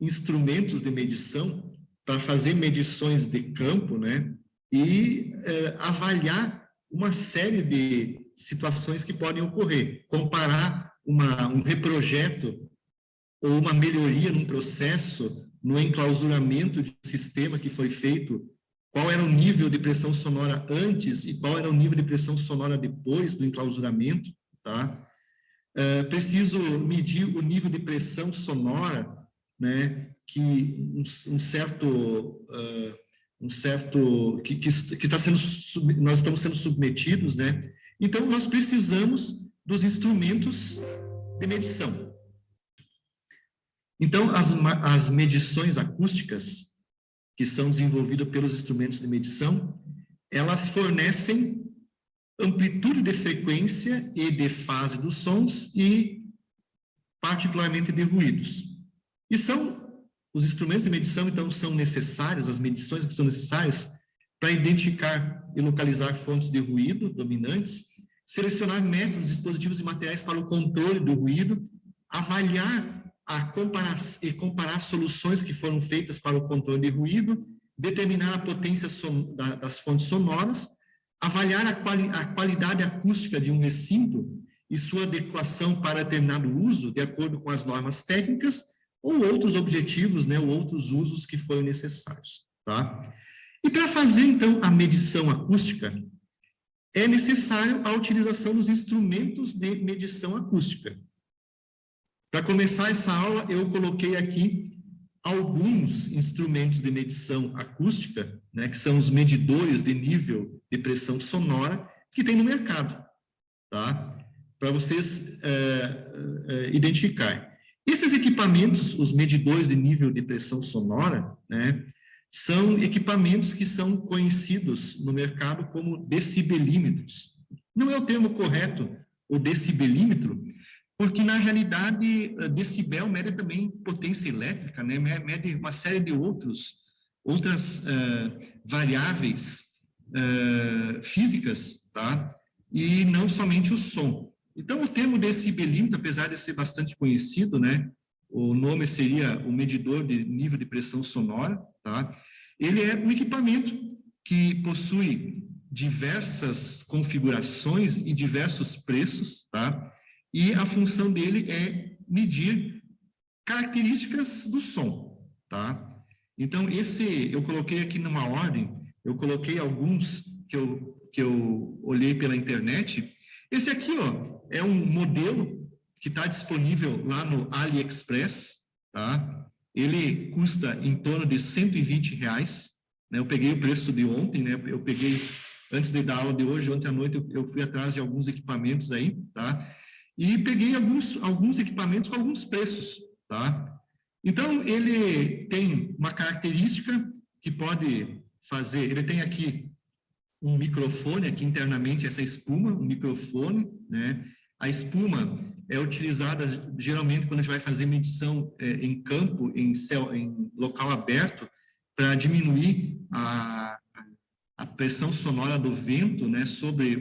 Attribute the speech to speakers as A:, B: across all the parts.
A: instrumentos de medição para fazer medições de campo, né? E avaliar uma série de situações que podem ocorrer, comparar um reprojeto ou uma melhoria num processo, no enclausuramento de um sistema que foi feito, qual era o nível de pressão sonora antes e qual era o nível de pressão sonora depois do enclausuramento, tá? Preciso medir o nível de pressão sonora, né, que está sendo nós estamos sendo submetidos, né? Então nós precisamos dos instrumentos de medição. Então as medições acústicas que são desenvolvidas pelos instrumentos de medição, elas fornecem amplitude de frequência e de fase dos sons e particularmente de ruídos. E os instrumentos de medição, então, são necessários, as medições que são necessárias para identificar e localizar fontes de ruído dominantes, selecionar métodos, dispositivos e materiais para o controle do ruído, avaliar e comparar soluções que foram feitas para o controle de ruído, determinar a potência das fontes sonoras, avaliar a qualidade acústica de um recinto e sua adequação para determinado uso, de acordo com as normas técnicas, ou outros objetivos, né, ou outros usos que forem necessários, tá? E para fazer, então, a medição acústica, é necessário a utilização dos instrumentos de medição acústica. Para começar essa aula, eu coloquei aqui alguns instrumentos de medição acústica, né, que são os medidores de nível de pressão sonora que tem no mercado, tá? Para vocês identificarem. Esses equipamentos, os medidores de nível de pressão sonora, né, são equipamentos que são conhecidos no mercado como decibelímetros. Não é o termo correto, o decibelímetro, porque, na realidade, decibel mede também potência elétrica, né? Mede uma série de outras variáveis físicas, tá? E não somente o som. Então, o termo decibelímetro, apesar de ser bastante conhecido, né? O nome seria o medidor de nível de pressão sonora, tá? Ele é um equipamento que possui diversas configurações e diversos preços, tá? E a função dele é medir características do som, tá? Então, eu coloquei aqui numa ordem, eu coloquei alguns que eu olhei pela internet. Esse aqui, ó, é um modelo que está disponível lá no AliExpress, tá? Ele custa em torno de R$120, né? Eu peguei o preço de ontem, né? Eu peguei, antes de dar aula de hoje, ontem à noite, eu fui atrás de alguns equipamentos aí, tá? E peguei alguns equipamentos com alguns preços, tá? Então, ele tem uma característica que pode fazer, ele tem aqui um microfone, aqui internamente essa espuma, um microfone, né? A espuma é utilizada geralmente quando a gente vai fazer medição em campo, em local aberto, para diminuir a pressão sonora do vento, né? Sobre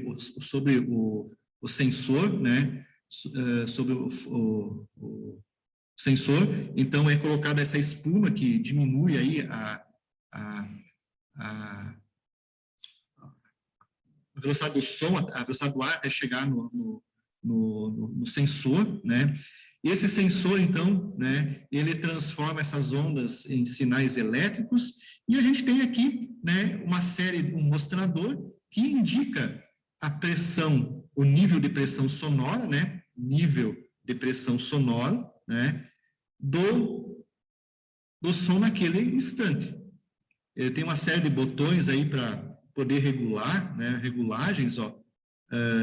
A: o sensor, né? Sobre o sensor. Então, é colocada essa espuma que diminui aí a velocidade do som, a velocidade do ar até chegar no sensor, né? E esse sensor, então, né, ele transforma essas ondas em sinais elétricos, e a gente tem aqui, né, um mostrador que indica a pressão, o nível de pressão sonora, né, nível de pressão sonora, né, do som naquele instante. Ele tem uma série de botões aí para poder regular, né, regulagens, ó,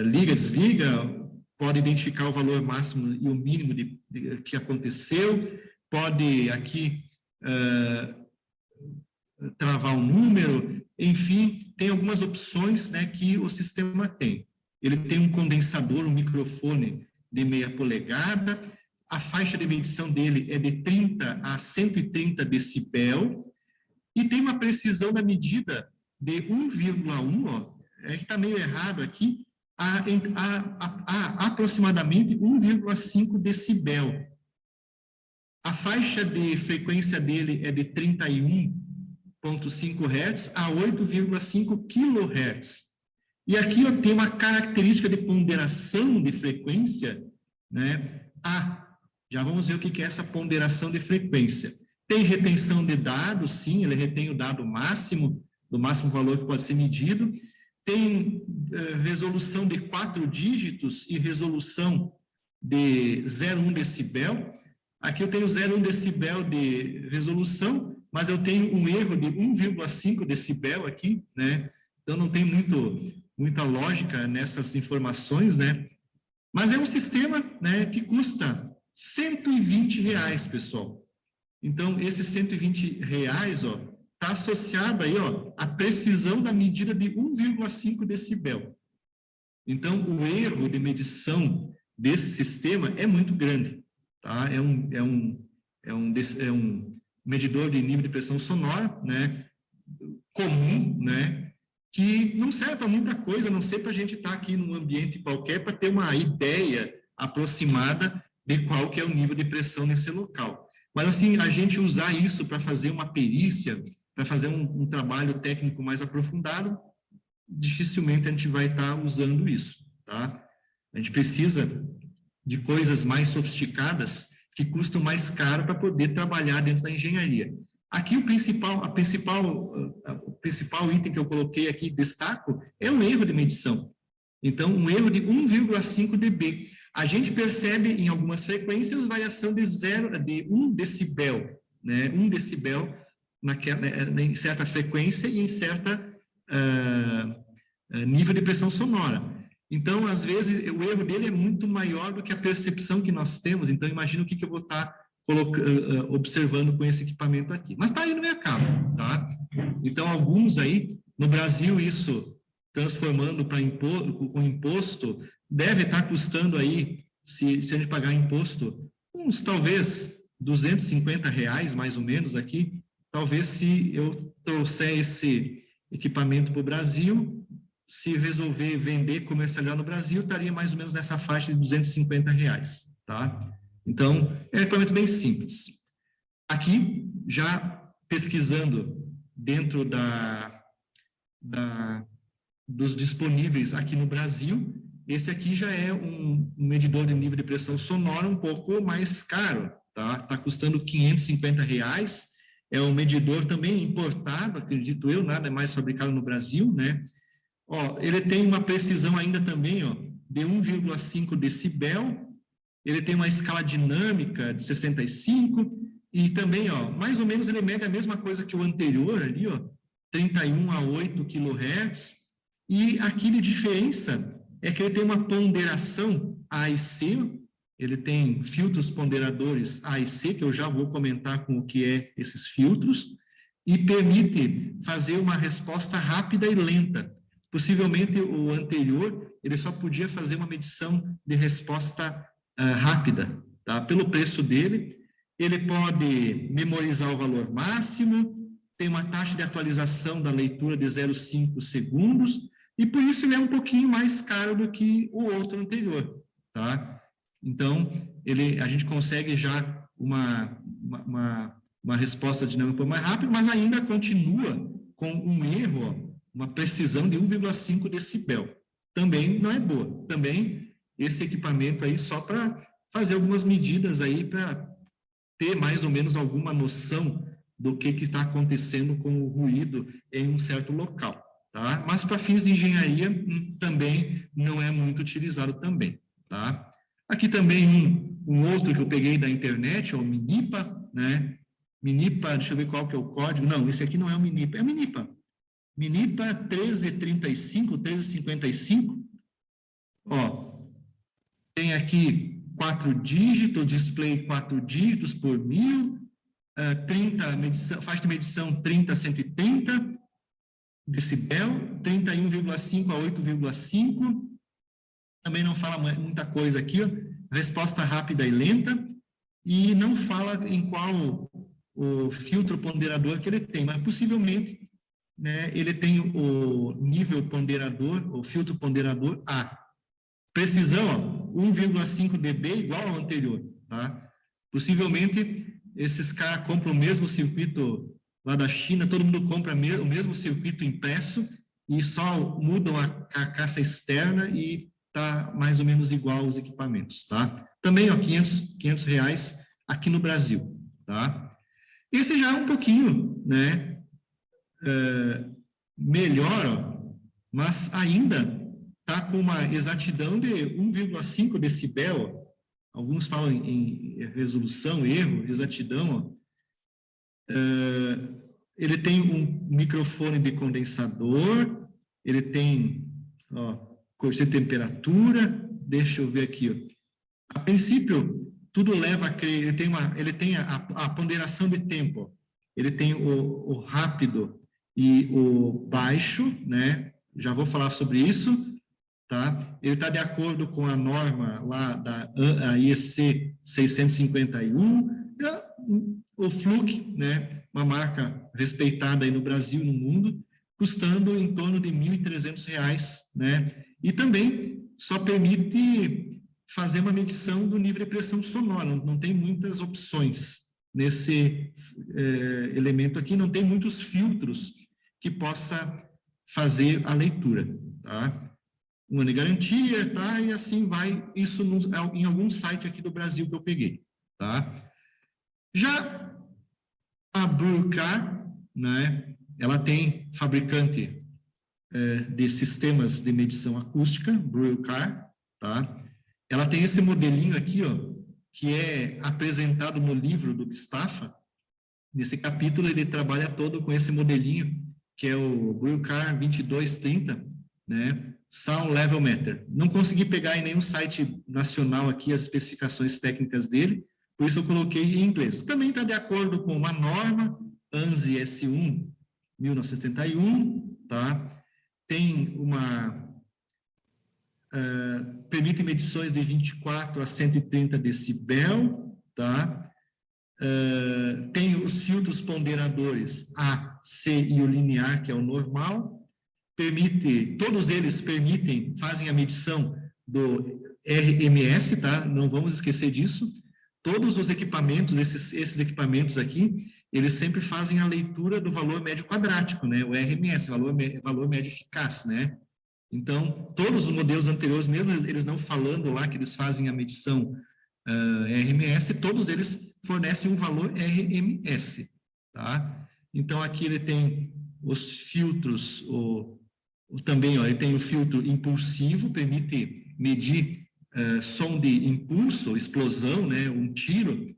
A: liga, desliga, pode identificar o valor máximo e o mínimo que aconteceu, pode aqui travar um número, enfim, tem algumas opções, né, que o sistema tem. Ele tem um condensador, um microfone de meia polegada, a faixa de medição dele é de 30 a 130 decibel, e tem uma precisão da medida de 1,1, ó, que está meio errado aqui, a aproximadamente 1,5 decibel. A faixa de frequência dele é de 31,5 Hz a 8,5 kHz. E aqui eu tenho uma característica de ponderação de frequência, né? Já vamos ver o que é essa ponderação de frequência. Tem retenção de dados, sim, ele retém o dado máximo, do máximo valor que pode ser medido. Tem resolução de 4 dígitos e resolução de 0,1 decibel. Aqui eu tenho 0,1 decibel de resolução, mas eu tenho um erro de 1,5 decibel aqui, né? Então não tem muita lógica nessas informações, né? Mas é um sistema, né, que custa R$120, pessoal. Então, esses R$120, ó, está associado aí, ó, à precisão da medida de 1,5 decibel. Então, o erro de medição desse sistema é muito grande, tá? É um medidor de nível de pressão sonora, né, comum, né, que não serve para muita coisa, a não ser para a gente estar aqui num ambiente qualquer para ter uma ideia aproximada de qual que é o nível de pressão nesse local. Mas, assim, a gente usar isso para fazer uma perícia, para fazer um trabalho técnico mais aprofundado, dificilmente a gente vai estar usando isso, tá? A gente precisa de coisas mais sofisticadas que custam mais caro para poder trabalhar dentro da engenharia. Aqui o principal item que eu coloquei aqui, destaco, é um erro de medição. Então, um erro de 1,5 dB. A gente percebe em algumas frequências variação de 1 decibel, né? 1 decibel em certa frequência e em certa nível de pressão sonora. Então, às vezes, o erro dele é muito maior do que a percepção que nós temos. Então, imagina o que eu vou estar observando com esse equipamento aqui. Mas está aí no mercado, tá? Então, alguns aí, no Brasil, isso transformando com imposto, deve estar custando aí, se a gente pagar imposto, uns talvez R$250, mais ou menos aqui. Talvez se eu trouxer esse equipamento para o Brasil, se resolver vender, comercializar no Brasil, estaria mais ou menos nessa faixa de R$250, tá? Então, é um equipamento bem simples. Aqui, já pesquisando dentro dos disponíveis aqui no Brasil, esse aqui já é um medidor de nível de pressão sonora um pouco mais caro, tá? Está custando R$550. É um medidor também importado, acredito eu, nada mais fabricado no Brasil, né? Ó, ele tem uma precisão ainda também, ó, de 1,5 decibel. Ele tem uma escala dinâmica de 65 e também, ó, mais ou menos ele mede a mesma coisa que o anterior ali, ó, 31 a 8 kHz. E aqui de diferença é que ele tem uma ponderação A e C, ele tem filtros ponderadores A e C, que eu já vou comentar com o que é esses filtros, e permite fazer uma resposta rápida e lenta. Possivelmente o anterior, ele só podia fazer uma medição de resposta rápida, tá? Pelo preço dele, ele pode memorizar o valor máximo, tem uma taxa de atualização da leitura de 0,5 segundos, e por isso ele é um pouquinho mais caro do que o outro anterior, tá? Então, a gente consegue já uma resposta dinâmica mais rápida, mas ainda continua com um erro, ó, uma precisão de 1,5 decibel. Também não é boa. Também esse equipamento aí só para fazer algumas medidas aí para ter mais ou menos alguma noção do que está acontecendo com o ruído em um certo local, tá? Mas para fins de engenharia também não é muito utilizado também, tá? Aqui também um outro que eu peguei da internet, é o Minipa, né? Minipa, deixa eu ver qual que é o código. Não, esse aqui não é o Minipa, é o Minipa. Minipa 1355. Ó, tem aqui 4 dígitos, display 4 dígitos por 1000, 30 faixa de medição 30 a 130 decibel, 31,5 a 8,5. Também não fala muita coisa aqui, ó. Resposta rápida e lenta, e não fala em qual o filtro ponderador que ele tem, mas possivelmente, né, ele tem o nível ponderador, o filtro ponderador A. Precisão, 1,5 dB igual ao anterior, tá? Possivelmente, esses caras compram o mesmo circuito lá da China, todo mundo compra o mesmo circuito impresso e só mudam a carcaça externa e tá mais ou menos igual os equipamentos, tá? Também, ó, R$500 aqui no Brasil, tá? Esse já é um pouquinho, né, melhor, ó, mas ainda tá com uma exatidão de 1,5 decibel. Alguns falam em resolução, erro, exatidão. Ele tem um microfone de condensador, ele tem, ó, corte de temperatura, deixa eu ver aqui, ó. A princípio, tudo leva a crer, ele tem a ponderação de tempo, ó. Ele tem o rápido e o baixo, né? Já vou falar sobre isso. Tá? Ele está de acordo com a norma lá da IEC 651, o Fluke, né, uma marca respeitada aí no Brasil e no mundo, custando em torno de R$1.300, né? E também só permite fazer uma medição do nível de pressão sonora, não tem muitas opções nesse elemento aqui, não tem muitos filtros que possa fazer a leitura, tá? 1 ano de garantia, tá? E assim vai, isso em algum site aqui do Brasil que eu peguei, tá? Já a Brewcar, né? Ela tem fabricante de sistemas de medição acústica, Brewcar, tá? Ela tem esse modelinho aqui, ó, que é apresentado no livro do Bistaffa. Nesse capítulo ele trabalha todo com esse modelinho, que é o Brewcar 2230, né? Sound Level Meter. Não consegui pegar em nenhum site nacional aqui as especificações técnicas dele, por isso eu coloquei em inglês. Também está de acordo com uma norma, ANSI S1 1971, tá? Tem uma... permite medições de 24 a 130 decibel, tá? Tem os filtros ponderadores A, C e o linear, que é o normal. Todos eles fazem a medição do RMS, tá? Não vamos esquecer disso. Todos os equipamentos, esses equipamentos aqui, eles sempre fazem a leitura do valor médio quadrático, né? O RMS, valor médio eficaz, né? Então, todos os modelos anteriores, mesmo eles não falando lá que eles fazem a medição RMS, todos eles fornecem um valor RMS, tá? Então, aqui ele tem os filtros, também, ó, ele tem o filtro impulsivo, permite medir som de impulso, explosão, né, um tiro,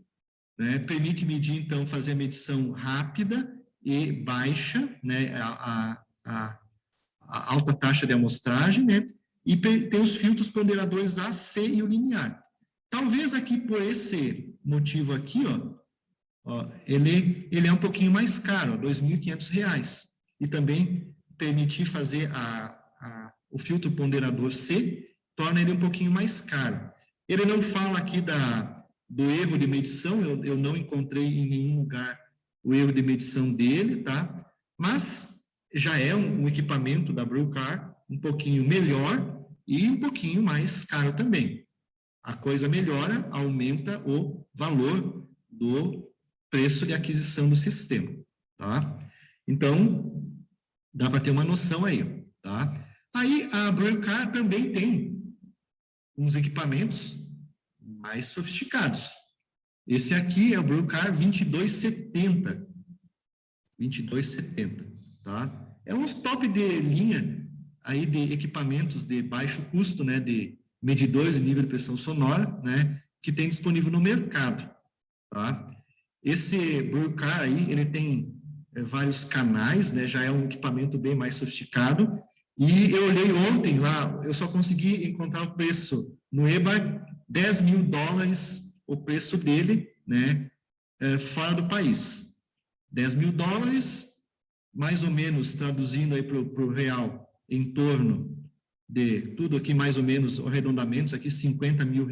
A: né, permite medir, então, fazer a medição rápida e baixa, né, a alta taxa de amostragem, né, e tem os filtros ponderadores A, C e o linear. Talvez aqui, por esse motivo aqui, ó, ele é um pouquinho mais caro, R$2.500, e também permitir fazer o filtro ponderador C, torna ele um pouquinho mais caro. Ele não fala aqui do erro de medição, eu não encontrei em nenhum lugar o erro de medição dele, tá? Mas já é um equipamento da Brewcar um pouquinho melhor e um pouquinho mais caro também. A coisa melhora, aumenta o valor do preço de aquisição do sistema, tá? Então, dá para ter uma noção aí, tá? Aí a Brewcar também tem uns equipamentos mais sofisticados. Esse aqui é o Brewcar 2270. 2270, tá? É um top de linha aí de equipamentos de baixo custo, né? De medidores de nível de pressão sonora, né? Que tem disponível no mercado, tá? Esse Brewcar aí, ele tem vários canais, né? Já é um equipamento bem mais sofisticado. E eu olhei ontem lá, eu só consegui encontrar o preço no eBay, $10.000 o preço dele, né? Fora do país. $10.000, mais ou menos, traduzindo aí para o real, em torno de tudo aqui, mais ou menos, arredondamentos aqui, R$50 mil,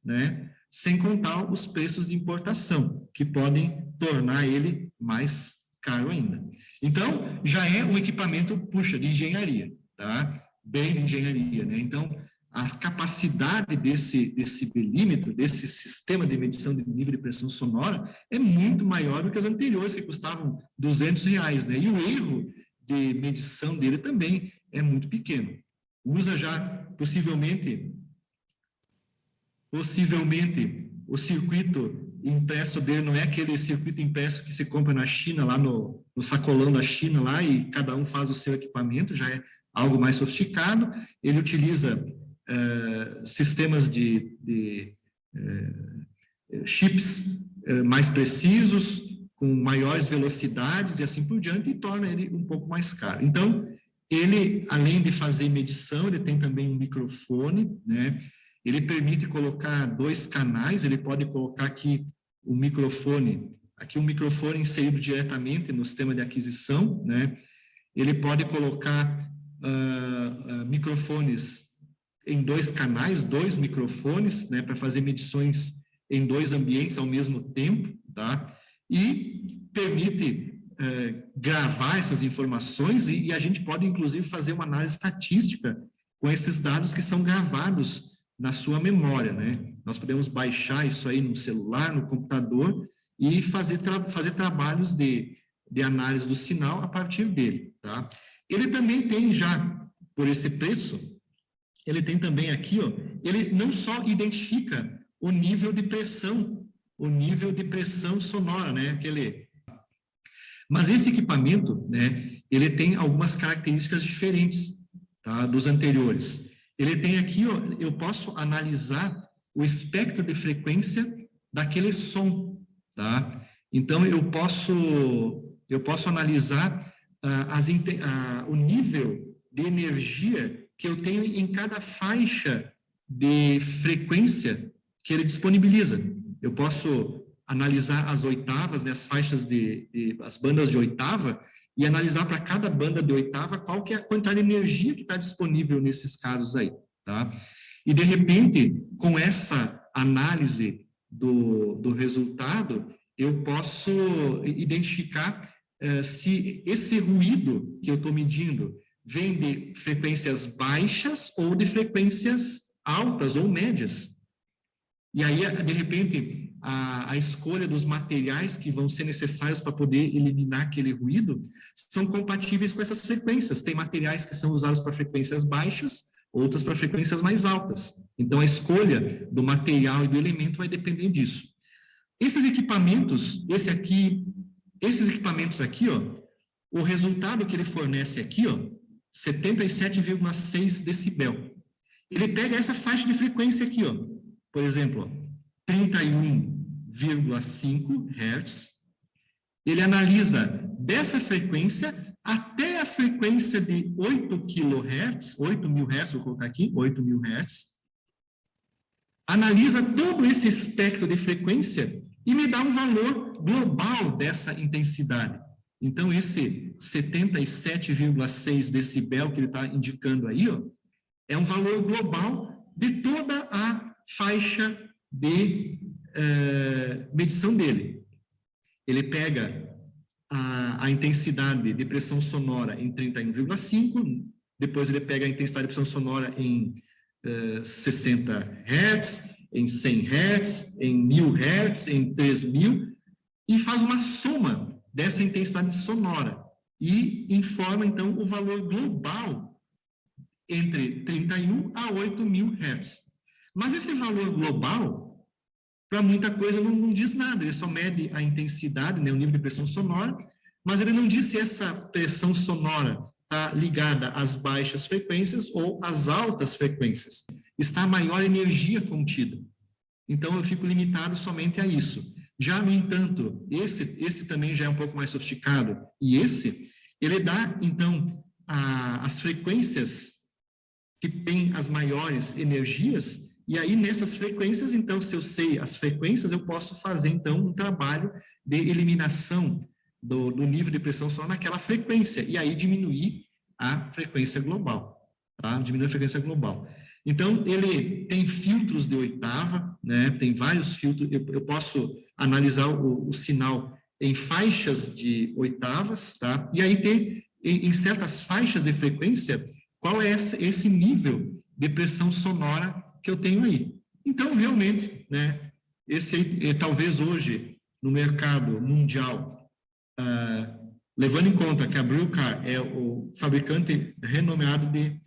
A: né? Sem contar os preços de importação, que podem tornar ele mais caro ainda. Então, já é um equipamento, puxa, de engenharia, tá? Bem de engenharia, né? Então, a capacidade desse decibelímetro, desse sistema de medição de nível de pressão sonora, é muito maior do que as anteriores, que custavam R$200, né? E o erro de medição dele também é muito pequeno. Usa já, possivelmente o circuito impresso dele não é aquele circuito impresso que se compra na China, lá no sacolão da China, lá, e cada um faz o seu equipamento, já é algo mais sofisticado. Ele utiliza sistemas de chips mais precisos, com maiores velocidades e assim por diante, e torna ele um pouco mais caro. Então, ele, além de fazer medição, ele tem também um microfone, né? Ele permite colocar 2 canais, ele pode colocar aqui um microfone inserido diretamente no sistema de aquisição, né? Ele pode colocar microfones em 2 canais, 2 microfones, né, para fazer medições em 2 ambientes ao mesmo tempo, tá? E permite gravar essas informações e a gente pode, inclusive, fazer uma análise estatística com esses dados que são gravados na sua memória, né? Nós podemos baixar isso aí no celular, no computador e fazer trabalhos de análise do sinal a partir dele, tá? Ele também tem já, por esse preço, ele tem também aqui, ó, ele não só identifica o nível de pressão sonora, né? Mas esse equipamento, né, ele tem algumas características diferentes, tá, dos anteriores. Ele tem aqui, ó, eu posso analisar o espectro de frequência daquele som, tá? Então, eu posso analisar o nível de energia que eu tenho em cada faixa de frequência que ele disponibiliza. Eu posso analisar as oitavas, né, as faixas as bandas de oitava, e analisar para cada banda de oitava qual que é a quantidade de energia que está disponível nesses casos aí, tá? E, de repente, com essa análise do resultado, eu posso identificar se esse ruído que eu estou medindo vem de frequências baixas ou de frequências altas ou médias. E aí, de repente, a escolha dos materiais que vão ser necessários para poder eliminar aquele ruído são compatíveis com essas frequências. Tem materiais que são usados para frequências baixas, outras para frequências mais altas. Então, a escolha do material e do elemento vai depender disso. Esses equipamentos aqui, ó, o resultado que ele fornece aqui, ó, 77,6 decibel. Ele pega essa faixa de frequência aqui, ó, por exemplo, 31,5 Hz. Ele analisa dessa frequência até a frequência de 8 kHz, 8.000 Hz, vou colocar aqui, 8.000 Hz. Analisa todo esse espectro de frequência e me dá um valor global dessa intensidade. Então, esse 77,6 decibel que ele está indicando aí, ó, é um valor global de toda a faixa de medição dele. Ele pega a intensidade de pressão sonora em 31,5, depois ele pega a intensidade de pressão sonora em 60 Hz, em 100 Hz, em 1.000 Hz, em 3.000, e faz uma soma dessa intensidade sonora e informa, então, o valor global entre 31 a 8.000 Hz. Mas esse valor global, para muita coisa, não diz nada, ele só mede a intensidade, né, o nível de pressão sonora, mas ele não diz se essa pressão sonora está ligada às baixas frequências ou às altas frequências. Está a maior energia contida. Então, eu fico limitado somente a isso. Já, no entanto, esse também já é um pouco mais sofisticado, e ele dá, então, as frequências que têm as maiores energias, e aí, nessas frequências, então, se eu sei as frequências, eu posso fazer, então, um trabalho de eliminação do nível de pressão sonora naquela frequência, e aí diminuir a frequência global, tá? Diminuir a frequência global. Então, ele tem filtros de oitava, né? Tem vários filtros, eu posso analisar o sinal em faixas de oitavas, tá? E aí tem, em certas faixas de frequência, qual é esse nível de pressão sonora que eu tenho aí. Então, realmente, né, esse aí, talvez hoje, no mercado mundial, levando em conta que a Brillcar é o fabricante renomeado de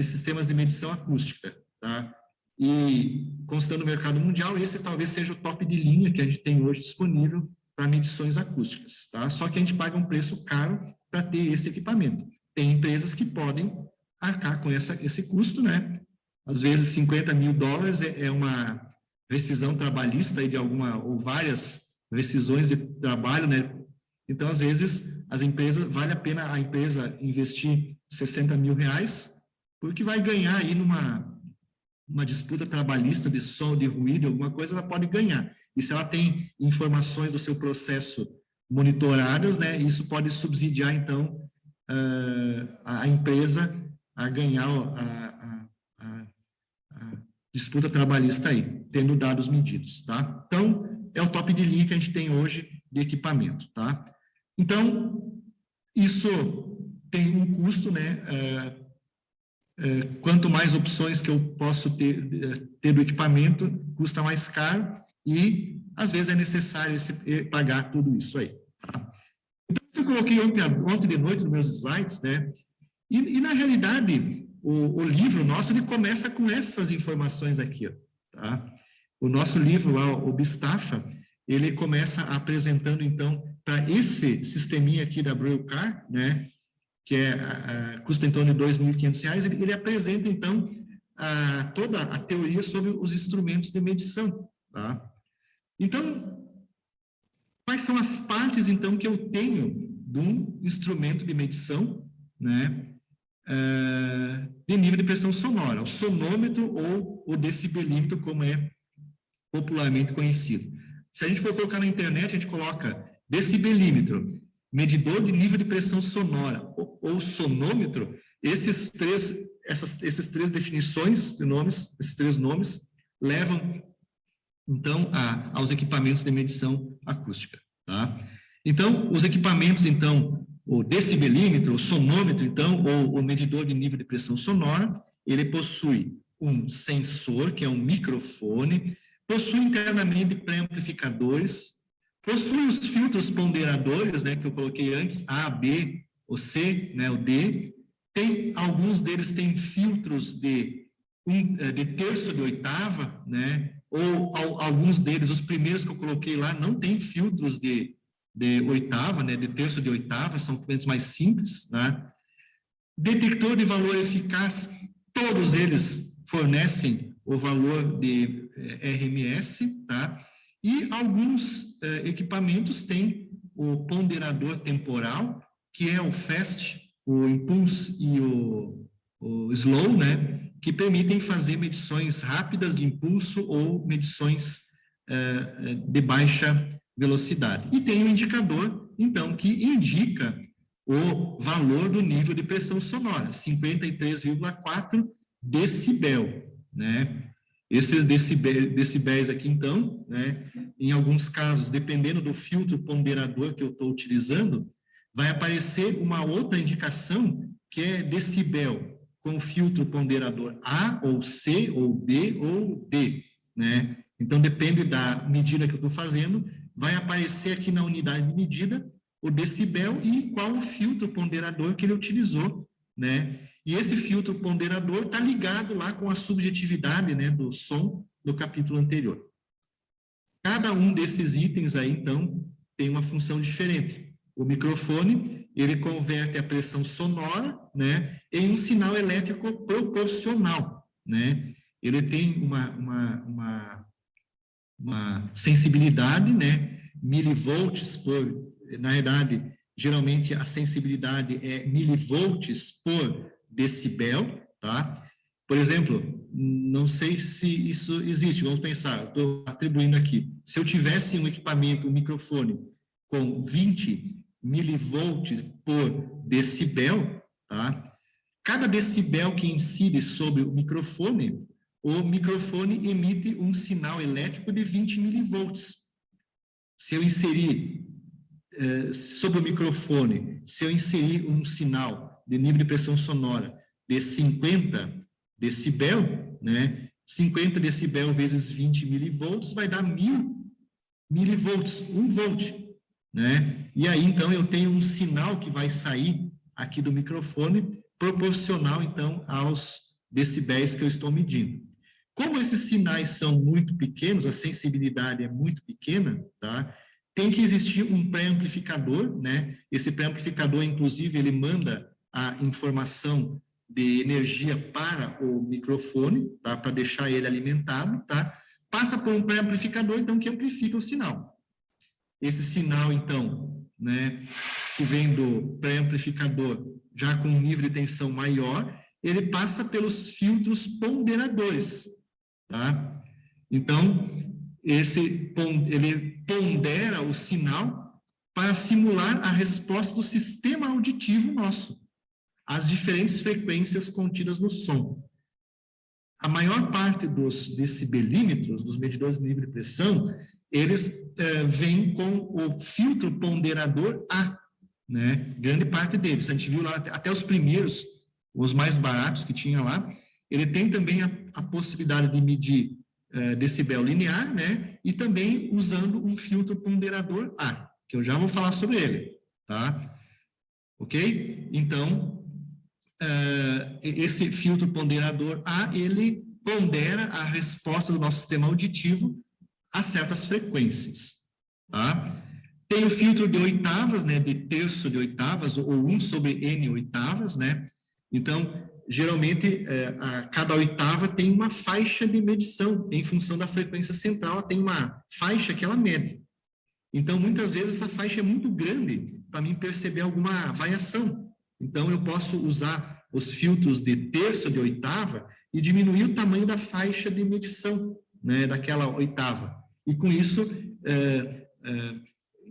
A: sistemas de medição acústica, tá? E constando no mercado mundial, esse talvez seja o top de linha que a gente tem hoje disponível para medições acústicas, tá? Só que a gente paga um preço caro para ter esse equipamento. Tem empresas que podem arcar com esse custo, né? Às vezes, $50 mil é uma rescisão trabalhista aí de alguma, ou várias rescisões de trabalho, né? Então, às vezes, as empresas, vale a pena a empresa investir R$60 mil, porque vai ganhar aí uma disputa trabalhista de som, de ruído, alguma coisa, ela pode ganhar. E se ela tem informações do seu processo monitoradas, né, isso pode subsidiar, então, a empresa a ganhar a disputa trabalhista aí, tendo dados medidos, tá? Então, é o top de linha que a gente tem hoje de equipamento, tá? Então, isso tem um custo, né? Quanto mais opções que eu posso ter do equipamento, custa mais caro e, às vezes, é necessário pagar tudo isso aí, tá? Então, eu coloquei ontem de noite nos meus slides, né? E na realidade, o livro nosso, ele começa com essas informações aqui, ó, tá? O nosso livro lá, o Bistafa, ele começa apresentando, então, para esse sisteminha aqui da Brillcar, né, que custa em torno de R$2.500, ele apresenta, então, toda a teoria sobre os instrumentos de medição, tá? Então, quais são as partes, então, que eu tenho de um instrumento de medição, né, de nível de pressão sonora, o sonômetro ou o decibelímetro, como é popularmente conhecido. Se a gente for colocar na internet, a gente coloca decibelímetro, medidor de nível de pressão sonora ou sonômetro, esses três definições de nomes, esses três nomes, levam, então, aos equipamentos de medição acústica, tá? Então, os equipamentos, então, o decibelímetro, o sonômetro, então, ou o medidor de nível de pressão sonora, ele possui um sensor, que é um microfone, possui internamente pré-amplificadores, possui os filtros ponderadores, né, que eu coloquei antes, A, B, o C, né, o D. Alguns deles têm filtros de terço de oitava, né, ou alguns deles, os primeiros que eu coloquei lá, não tem filtros de oitava, né, de terço de oitava, são equipamentos mais simples, né? Detector de valor eficaz, todos eles fornecem o valor de RMS, tá? E alguns equipamentos têm o ponderador temporal, que é o FAST, o Impulse e o Slow, né? Que permitem fazer medições rápidas de impulso ou medições de baixa velocidade. E tem um indicador, então, que indica o valor do nível de pressão sonora, 53,4 decibel, né? Esses decibéis aqui, então, né, em alguns casos, dependendo do filtro ponderador que eu estou utilizando, vai aparecer uma outra indicação, que é decibel, com filtro ponderador A, ou C, ou B, ou D, né? Então, depende da medida que eu estou fazendo, vai aparecer aqui na unidade de medida o decibel e qual o filtro ponderador que ele utilizou, né? E esse filtro ponderador está ligado lá com a subjetividade, né, do som do capítulo anterior. Cada um desses itens aí, então, tem uma função diferente. O microfone, ele converte a pressão sonora, né, em um sinal elétrico proporcional, né? Ele tem uma sensibilidade, né, milivolts na verdade, geralmente a sensibilidade é milivolts por decibel, tá? Por exemplo, não sei se isso existe, vamos pensar, estou atribuindo aqui. Se eu tivesse um equipamento, um microfone com 20 milivolts por decibel, tá? Cada decibel que incide sobre o microfone emite um sinal elétrico de 20 milivolts. Se eu inserir sobre o microfone, se eu inserir um sinal de nível de pressão sonora de 50 decibel, né? 50 decibel vezes 20 milivolts vai dar 1000 milivolts, 1 volt, né? E aí, então, eu tenho um sinal que vai sair aqui do microfone, proporcional, então, aos decibéis que eu estou medindo. Como esses sinais são muito pequenos, a sensibilidade é muito pequena, tá? Tem que existir um pré-amplificador, né? Esse pré-amplificador, inclusive, ele manda a informação de energia para o microfone, tá? Para deixar ele alimentado, tá? Passa por um pré-amplificador, então, que amplifica o sinal. Esse sinal, então, né, que vem do pré-amplificador, já com um nível de tensão maior, ele passa pelos filtros ponderadores, tá? Então, ele pondera o sinal para simular a resposta do sistema auditivo nosso, às diferentes frequências contidas no som. A maior parte dos decibelímetros, dos medidores de nível de pressão, eles vêm com o filtro ponderador A, né? Grande parte deles. A gente viu lá, até os primeiros, os mais baratos que tinha lá, ele tem também a possibilidade de medir decibel linear, né? E também usando um filtro ponderador A, que eu já vou falar sobre ele, tá? Ok? Então, esse filtro ponderador A, ele pondera a resposta do nosso sistema auditivo a certas frequências, tá? Tem o filtro de oitavas, né, de terço de oitavas, ou 1 sobre n oitavas, né? Então, geralmente, cada oitava tem uma faixa de medição, em função da frequência central, ela tem uma faixa que ela mede. Então, muitas vezes, essa faixa é muito grande para mim perceber alguma variação. Então, eu posso usar os filtros de terço de oitava e diminuir o tamanho da faixa de medição, né, daquela oitava. E, com isso,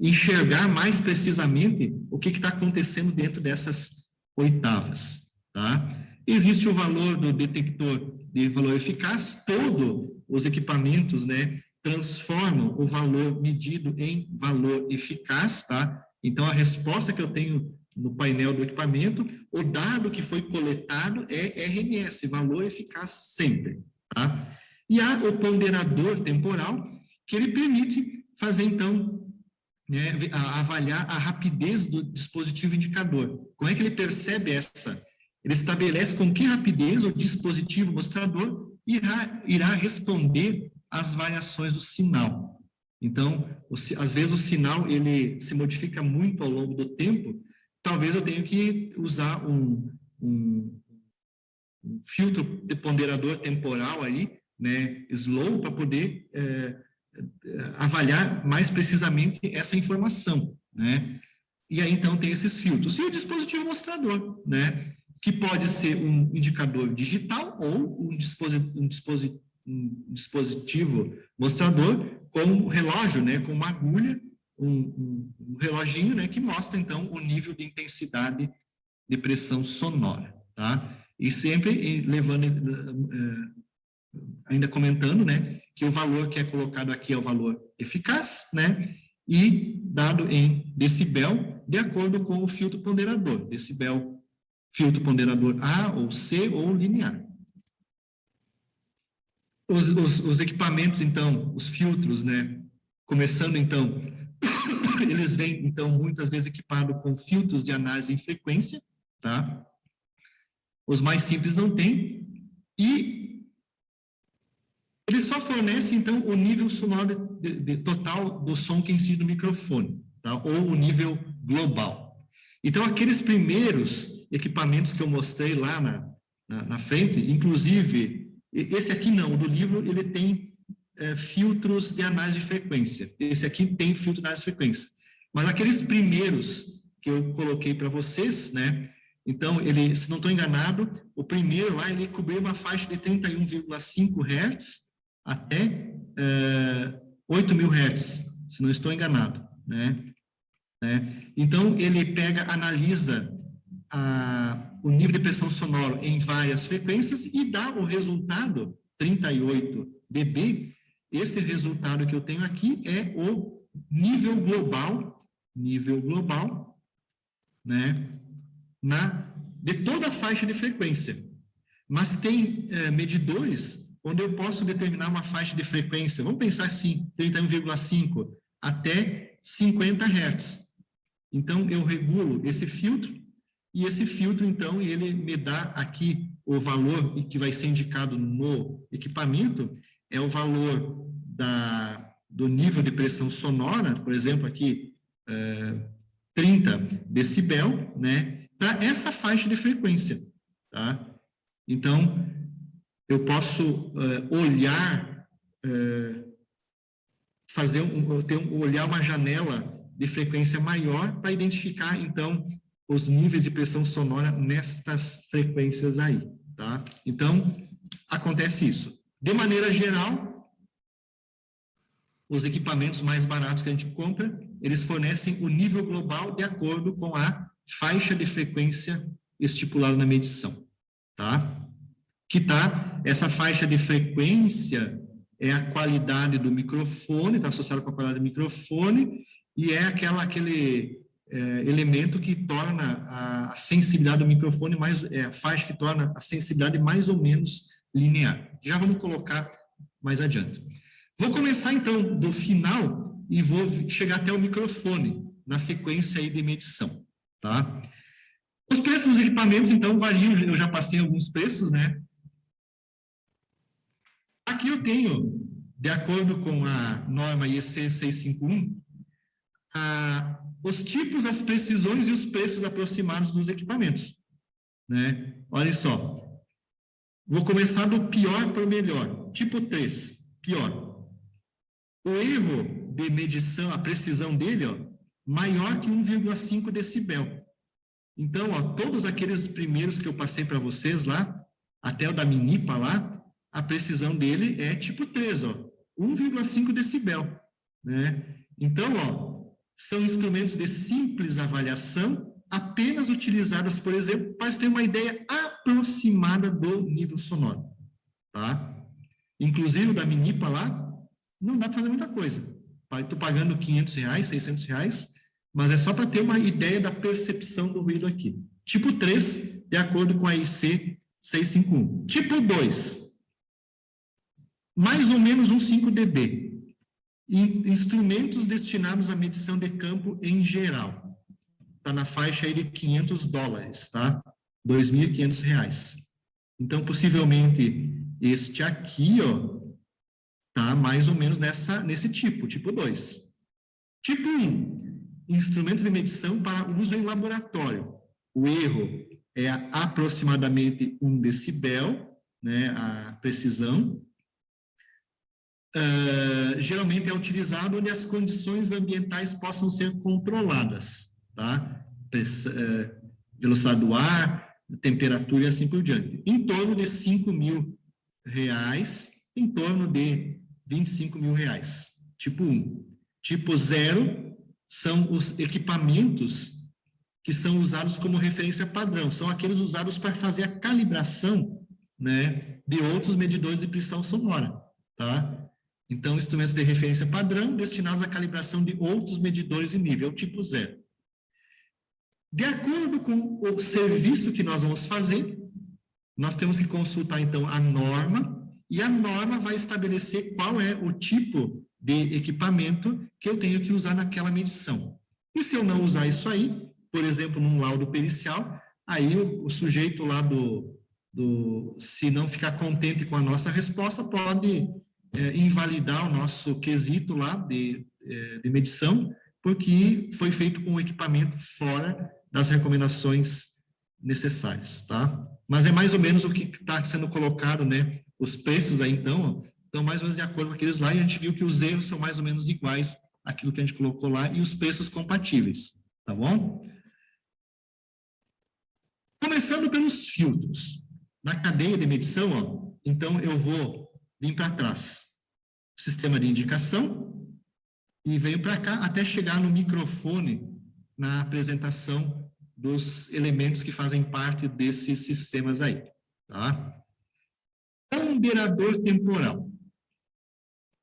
A: enxergar mais precisamente o que está acontecendo dentro dessas oitavas, tá? Existe o valor do detector de valor eficaz, todos os equipamentos, né, transformam o valor medido em valor eficaz, tá? Então, a resposta que eu tenho no painel do equipamento, o dado que foi coletado é RMS, valor eficaz sempre, tá? E há o ponderador temporal, que ele permite fazer, então, né, avaliar a rapidez do dispositivo indicador. Como é que ele percebe essa? Ele estabelece com que rapidez o dispositivo mostrador irá responder às variações do sinal. Então, às vezes o sinal ele se modifica muito ao longo do tempo, talvez eu tenha que usar um filtro de ponderador temporal aí, né, slow, para poder avaliar mais precisamente essa informação, né? E aí, então, tem esses filtros. E o dispositivo mostrador, né? Que pode ser um indicador digital ou um dispositivo mostrador com relógio, né? Com uma agulha, um reloginho, né? Que mostra, então, o nível de intensidade de pressão sonora, tá? E sempre levando, ainda comentando, né? Que o valor que é colocado aqui é o valor eficaz, né? E dado em decibel, de acordo com o filtro ponderador. Decibel, filtro ponderador A ou C ou linear. Os equipamentos, então, os filtros, né? Começando, então, eles vêm, então, muitas vezes equipados com filtros de análise em frequência, tá? Os mais simples não têm. E ele só fornece, então, o nível sonoro total do som que incide no microfone, tá? Ou o nível global. Então, aqueles primeiros equipamentos que eu mostrei lá na frente, inclusive, esse aqui não, o do livro, ele tem filtros de análise de frequência. Esse aqui tem filtro de análise de frequência. Mas aqueles primeiros que eu coloquei para vocês, né? Então, ele, se não estou enganado, o primeiro lá, ele cobriu uma faixa de 31,5 Hz até 8.000 Hz, se não estou enganado, né? Então, ele analisa o nível de pressão sonora em várias frequências e dá o resultado, 38 dB. Esse resultado que eu tenho aqui é o nível global, né, de toda a faixa de frequência. Mas tem medidores onde eu posso determinar uma faixa de frequência, vamos pensar assim, 31,5 até 50 Hz. Então, eu regulo esse filtro, e esse filtro, então, ele me dá aqui o valor que vai ser indicado no equipamento, é o valor do nível de pressão sonora, por exemplo, aqui, 30 decibel, né, para essa faixa de frequência, tá? Então, eu posso olhar, olhar uma janela de frequência maior para identificar, então, os níveis de pressão sonora nestas frequências aí, tá? Então, acontece isso. De maneira geral, os equipamentos mais baratos que a gente compra, eles fornecem o nível global de acordo com a faixa de frequência estipulada na medição, tá? Essa faixa de frequência é a qualidade do microfone, está associada com a qualidade do microfone, e é aquele elemento que torna a sensibilidade do microfone a faixa que torna a sensibilidade mais ou menos linear. Já vamos colocar mais adiante. Vou começar, então, do final e vou chegar até o microfone, na sequência aí de medição, tá? Os preços dos equipamentos, então, variam, eu já passei alguns preços, né? Aqui eu tenho, de acordo com a norma IEC 651, os tipos, as precisões e os preços aproximados dos equipamentos, né? Olha só, vou começar do pior para o melhor. Tipo 3, pior. O erro de medição, a precisão dele, ó, maior que 1,5 decibel. Então, ó, todos aqueles primeiros que eu passei para vocês lá, até o da Minipa lá, a precisão dele é tipo 3, ó, 1,5 decibel, né? Então, ó, são instrumentos de simples avaliação, apenas utilizadas, por exemplo, para ter uma ideia aproximada do nível sonoro, tá? Inclusive, o da Minipa lá, não dá para fazer muita coisa. Estou pagando R$500, R$600, mas é só para ter uma ideia da percepção do ruído aqui. Tipo 3, de acordo com a IC 651. Tipo 2, mais ou menos uns 5 dB. Instrumentos destinados à medição de campo em geral. Está na faixa aí de $500, tá? R$2.500. Então, possivelmente, este aqui, ó, tá mais ou menos nesse tipo 2. Tipo 1, instrumento de medição para uso em laboratório. O erro é aproximadamente 1 decibel, né, a precisão. Geralmente é utilizado onde as condições ambientais possam ser controladas, tá? Velocidade do ar, temperatura e assim por diante. Em torno de R$5.000, em torno de R$25.000. Tipo 1. Tipo 0 são os equipamentos que são usados como referência padrão, são aqueles usados para fazer a calibração, né, de outros medidores de pressão sonora, tá? Então, instrumentos de referência padrão destinados à calibração de outros medidores em nível tipo 0. De acordo com o serviço que nós vamos fazer, nós temos que consultar, então, a norma, e a norma vai estabelecer qual é o tipo de equipamento que eu tenho que usar naquela medição. E se eu não usar isso aí, por exemplo, num laudo pericial, aí o sujeito lá se não ficar contente com a nossa resposta, pode invalidar o nosso quesito lá de medição, porque foi feito com o equipamento fora das recomendações necessárias, tá? Mas é mais ou menos o que está sendo colocado, né? Os preços aí, então, estão mais ou menos de acordo com aqueles lá, e a gente viu que os erros são mais ou menos iguais àquilo que a gente colocou lá, e os preços compatíveis, tá bom? Começando pelos filtros. Na cadeia de medição, ó, então eu vou vir para trás. Sistema de indicação, e venho para cá até chegar no microfone, na apresentação dos elementos que fazem parte desses sistemas aí, tá? Ponderador temporal.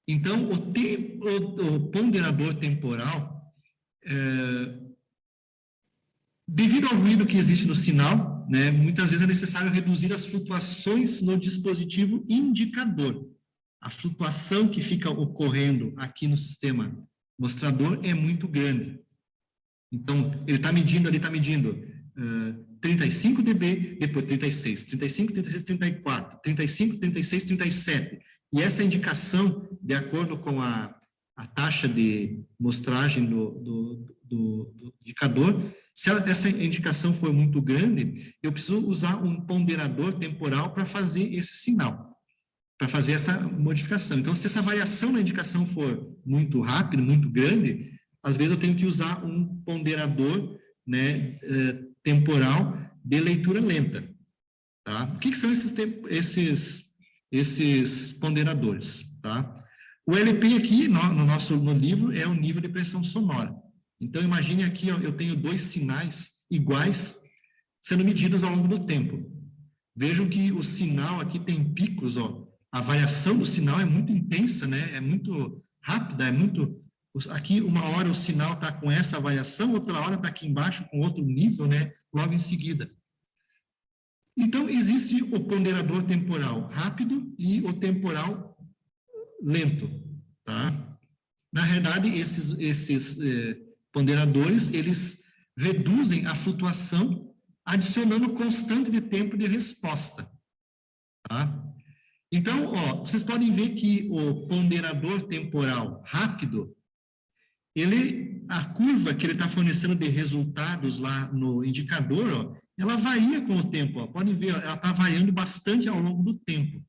A: Então, o ponderador temporal, devido ao ruído que existe no sinal, sinal, né, muitas vezes é necessário reduzir as flutuações no dispositivo indicador. A flutuação que fica ocorrendo aqui no sistema mostrador é muito grande. Então, ele está medindo 35 dB, depois 36, 35, 36, 34, 35, 36, 37. E essa indicação, de acordo com a taxa de mostragem do indicador, se essa indicação for muito grande, eu preciso usar um ponderador temporal para fazer esse sinal, para fazer essa modificação. Então, se essa variação na indicação for muito rápida, muito grande, às vezes eu tenho que usar um ponderador, né, temporal de leitura lenta. Tá? O que são esses ponderadores? Tá? O LP aqui, no livro, é o nível de pressão sonora. Então, imagine aqui, ó, eu tenho 2 sinais iguais sendo medidos ao longo do tempo. Vejam que o sinal aqui tem picos, ó. A variação do sinal é muito intensa, né? É muito rápida, Aqui, uma hora o sinal está com essa variação, outra hora está aqui embaixo com outro nível, né? Logo em seguida. Então, existe o ponderador temporal rápido e o temporal lento, tá? Na realidade, esses ponderadores, eles reduzem a flutuação, adicionando constante de tempo de resposta, tá? Então, ó, vocês podem ver que o ponderador temporal rápido, a curva que ele está fornecendo de resultados lá no indicador, ó, ela varia com o tempo, ó. Podem ver, ó, ela está variando bastante ao longo do tempo.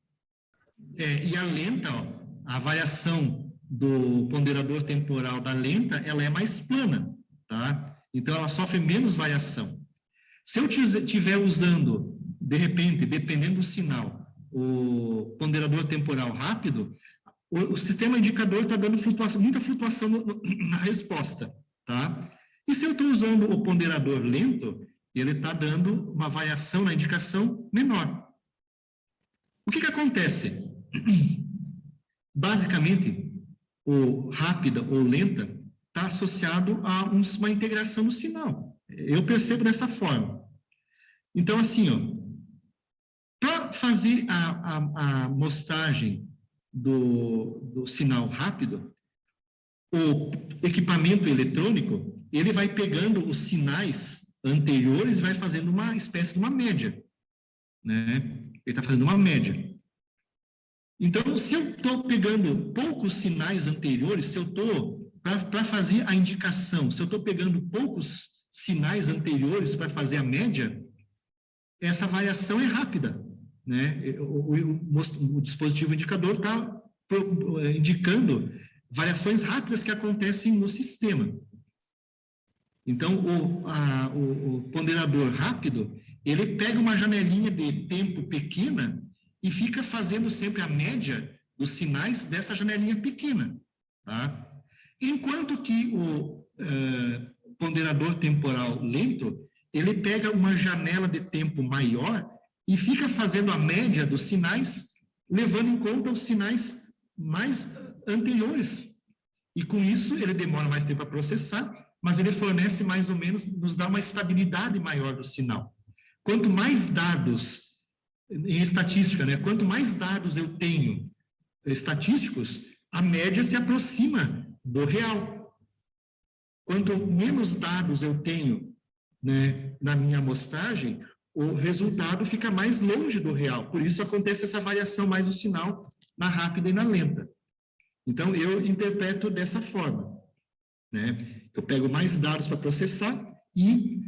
A: E a lenta, ó, a variação do ponderador temporal da lenta, ela é mais plana, tá? Então, ela sofre menos variação. Se eu estiver usando, de repente, dependendo do sinal, o ponderador temporal rápido, o sistema indicador está dando muita flutuação na resposta, tá? E se eu estou usando o ponderador lento, ele está dando uma variação na indicação menor. O que acontece? Basicamente, o rápida ou lenta está associado a uma integração no sinal. Eu percebo dessa forma. Então, assim, ó, para fazer a mostragem do sinal rápido, o equipamento eletrônico, ele vai pegando os sinais anteriores e vai fazendo uma espécie de uma média, né? Ele está fazendo uma média. Então, se eu estou pegando poucos sinais anteriores, se eu estou, para fazer a indicação, se eu estou pegando poucos sinais anteriores para fazer a média, essa variação é rápida, né? O dispositivo indicador está indicando variações rápidas que acontecem no sistema. Então, o ponderador rápido, ele pega uma janelinha de tempo pequena e fica fazendo sempre a média dos sinais dessa janelinha pequena, tá? Enquanto que o ponderador temporal lento, ele pega uma janela de tempo maior e fica fazendo a média dos sinais, levando em conta os sinais mais anteriores. E com isso, ele demora mais tempo a processar, mas ele fornece mais ou menos, nos dá uma estabilidade maior do sinal. Quanto mais dados, em estatística, né? Quanto mais dados eu tenho estatísticos, a média se aproxima do real. Quanto menos dados eu tenho, né, na minha amostragem, o resultado fica mais longe do real. Por isso acontece essa variação mais do sinal na rápida e na lenta. Então, eu interpreto dessa forma, né? Eu pego mais dados para processar e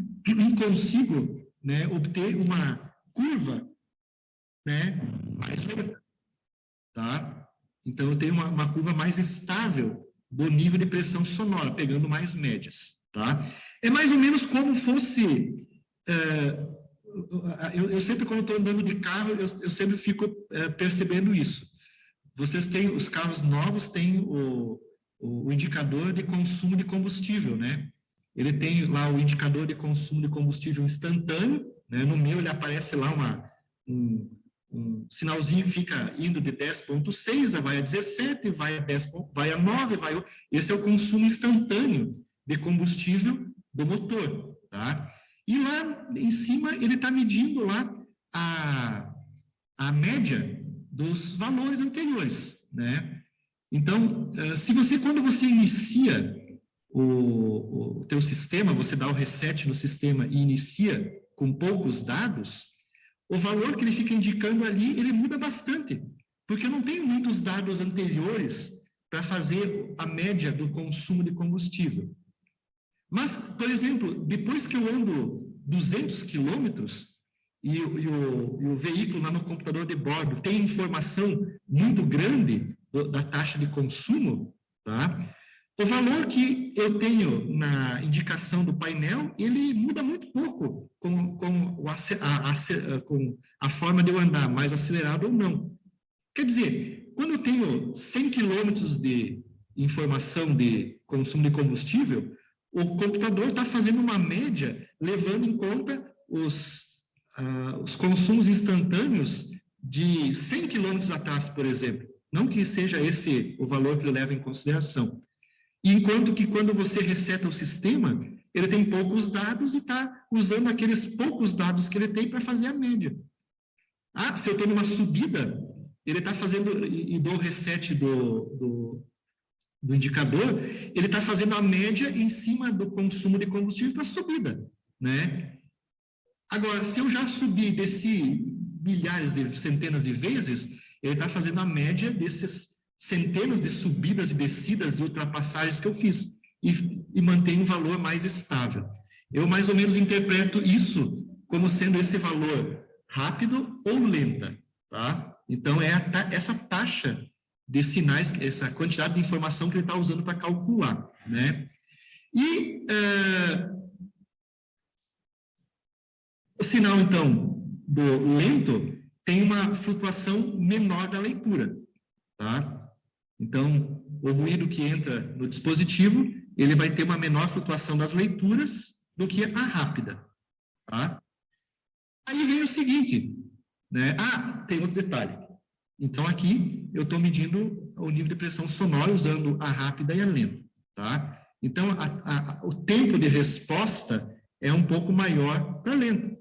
A: consigo, né, obter uma curva, né, mais lenta, tá? Então, eu tenho uma curva mais estável do nível de pressão sonora, pegando mais médias, tá? É mais ou menos como fosse... eu sempre, quando estou andando de carro, eu sempre fico percebendo isso. Vocês têm, os carros novos têm o indicador de consumo de combustível, né? Ele tem lá o indicador de consumo de combustível instantâneo, né? No meu ele aparece lá um sinalzinho que fica indo de 10,6, vai a 17, vai a 10, vai a 9, esse é o consumo instantâneo de combustível do motor, tá? E lá em cima, ele está medindo lá a média dos valores anteriores, né? Então, quando você inicia o teu sistema, você dá o reset no sistema e inicia com poucos dados, o valor que ele fica indicando ali, ele muda bastante, porque eu não tenho muitos dados anteriores para fazer a média do consumo de combustível. Mas, por exemplo, depois que eu ando 200 quilômetros e o veículo lá no computador de bordo tem informação muito grande da taxa de consumo, tá? O valor que eu tenho na indicação do painel, ele muda muito pouco com a forma de eu andar, mais acelerado ou não. Quer dizer, quando eu tenho 100 quilômetros de informação de consumo de combustível, o computador está fazendo uma média, levando em conta os consumos instantâneos de 100 quilômetros atrás, por exemplo. Não que seja esse o valor que ele leva em consideração. Enquanto que quando você reseta o sistema, ele tem poucos dados e está usando aqueles poucos dados que ele tem para fazer a média. Se eu estou numa subida, ele está fazendo, e dou o reset do indicador, ele está fazendo a média em cima do consumo de combustível para a subida, né? Agora, se eu já subi, desci milhares centenas de vezes, ele está fazendo a média desses centenas de subidas e descidas de ultrapassagens que eu fiz e mantém um valor mais estável. Eu mais ou menos interpreto isso como sendo esse valor rápido ou lenta, tá? Então, essa taxa de sinais, essa quantidade de informação que ele está usando para calcular, né? E o sinal, então, do lento tem uma flutuação menor da leitura, tá? Então, o ruído que entra no dispositivo, ele vai ter uma menor flutuação das leituras do que a rápida, tá? Aí vem o seguinte, né? Tem outro detalhe. Então, aqui, eu estou medindo o nível de pressão sonora usando a rápida e a lenta, tá? Então, o tempo de resposta é um pouco maior para a lenta.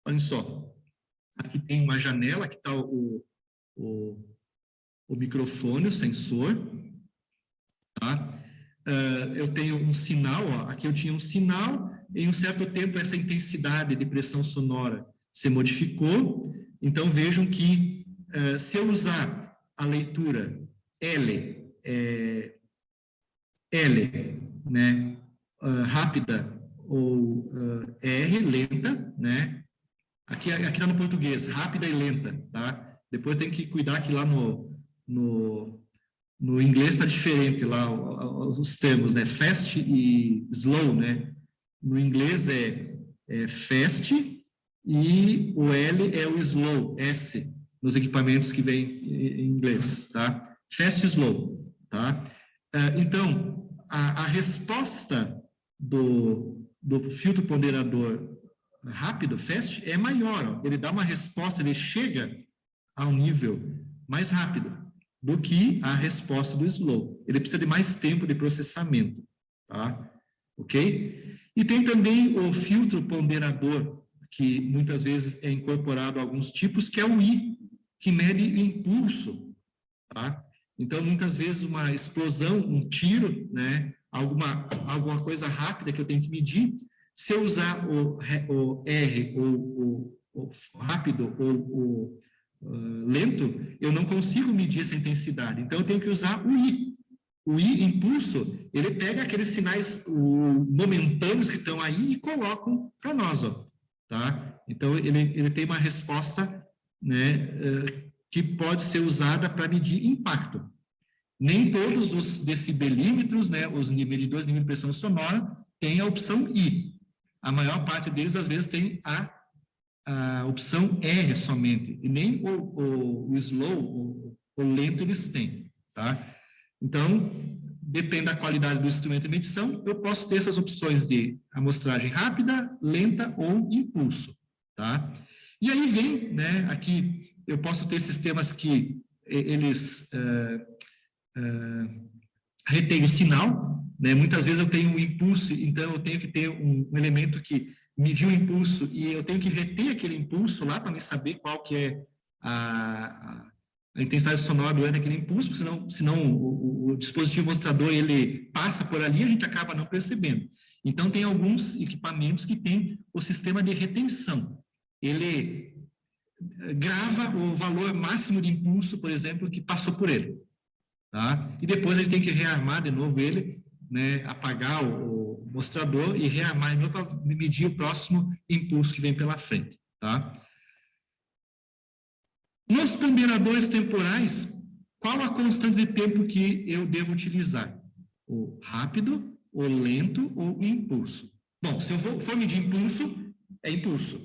A: Olha só, aqui tem uma janela, aqui está o microfone, o sensor, tá? Eu tenho um sinal, aqui eu tinha um sinal, em um certo tempo essa intensidade de pressão sonora se modificou, então vejam que se eu usar a leitura L, né, rápida, ou R, lenta, né? Aqui está no português, rápida e lenta, tá? Depois tem que cuidar que lá no inglês está diferente lá os termos, né? Fast e slow, né? No inglês é fast e o L é o slow, S, nos equipamentos que vem em inglês, tá? Fast e slow, tá? Então, a resposta do filtro ponderador rápido, fast, é maior. Ele dá uma resposta, ele chega a um nível mais rápido do que a resposta do slow. Ele precisa de mais tempo de processamento, tá? Ok? E tem também o filtro ponderador, que muitas vezes é incorporado a alguns tipos, que é o I, que mede o impulso, tá? Então, muitas vezes, uma explosão, um tiro, né? Alguma coisa rápida que eu tenho que medir, se eu usar o R, ou o rápido, ou lento, eu não consigo medir essa intensidade. Então, eu tenho que usar o I. O I, impulso, ele pega aqueles sinais momentâneos que estão aí e colocam para nós, ó, tá? Então, ele tem uma resposta, né, que pode ser usada para medir impacto. Nem todos os decibelímetros, né, os medidores de nível de pressão sonora, têm a opção I. A maior parte deles, às vezes, tem a opção R somente, e nem o slow, o lento, eles têm, tá? Então, depende da qualidade do instrumento de medição, eu posso ter essas opções de amostragem rápida, lenta ou impulso, tá? E aí vem, né, aqui eu posso ter sistemas que eles retêm o sinal, né? Muitas vezes eu tenho um impulso, então eu tenho que ter um elemento que medir o impulso e eu tenho que reter aquele impulso lá para me saber qual que é a intensidade sonora durante aquele impulso, senão o dispositivo mostrador ele passa por ali e a gente acaba não percebendo. Então, tem alguns equipamentos que têm o sistema de retenção. Ele grava o valor máximo de impulso, por exemplo, que passou por ele. Tá? E depois ele tem que rearmar de novo ele, né, apagar o mostrador e rearmar de novo para medir o próximo impulso que vem pela frente. Tá? Nos ponderadores temporais, qual a constante de tempo que eu devo utilizar? O rápido, o lento ou o impulso? Bom, se eu for medir impulso, é impulso.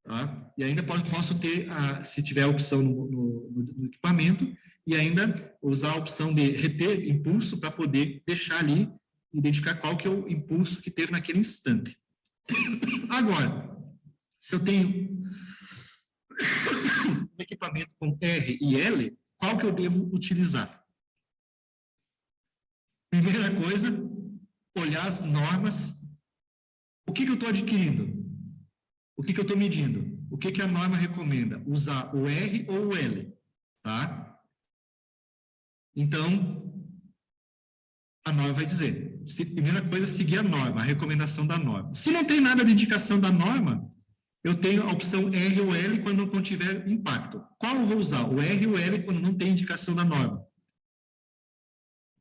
A: Tá? E ainda posso ter, se tiver a opção no equipamento, e ainda usar a opção de reter impulso para poder deixar ali, identificar qual que é o impulso que teve naquele instante. Agora, se eu tenho um equipamento com R e L, qual que eu devo utilizar? Primeira coisa, olhar as normas. O que eu estou adquirindo? O que eu estou medindo? O que a norma recomenda? Usar o R ou o L, tá? Então, a norma vai dizer, primeira coisa, seguir a norma, a recomendação da norma. Se não tem nada de indicação da norma, eu tenho a opção R ou L quando não tiver impacto. Qual eu vou usar? O R ou L quando não tem indicação da norma?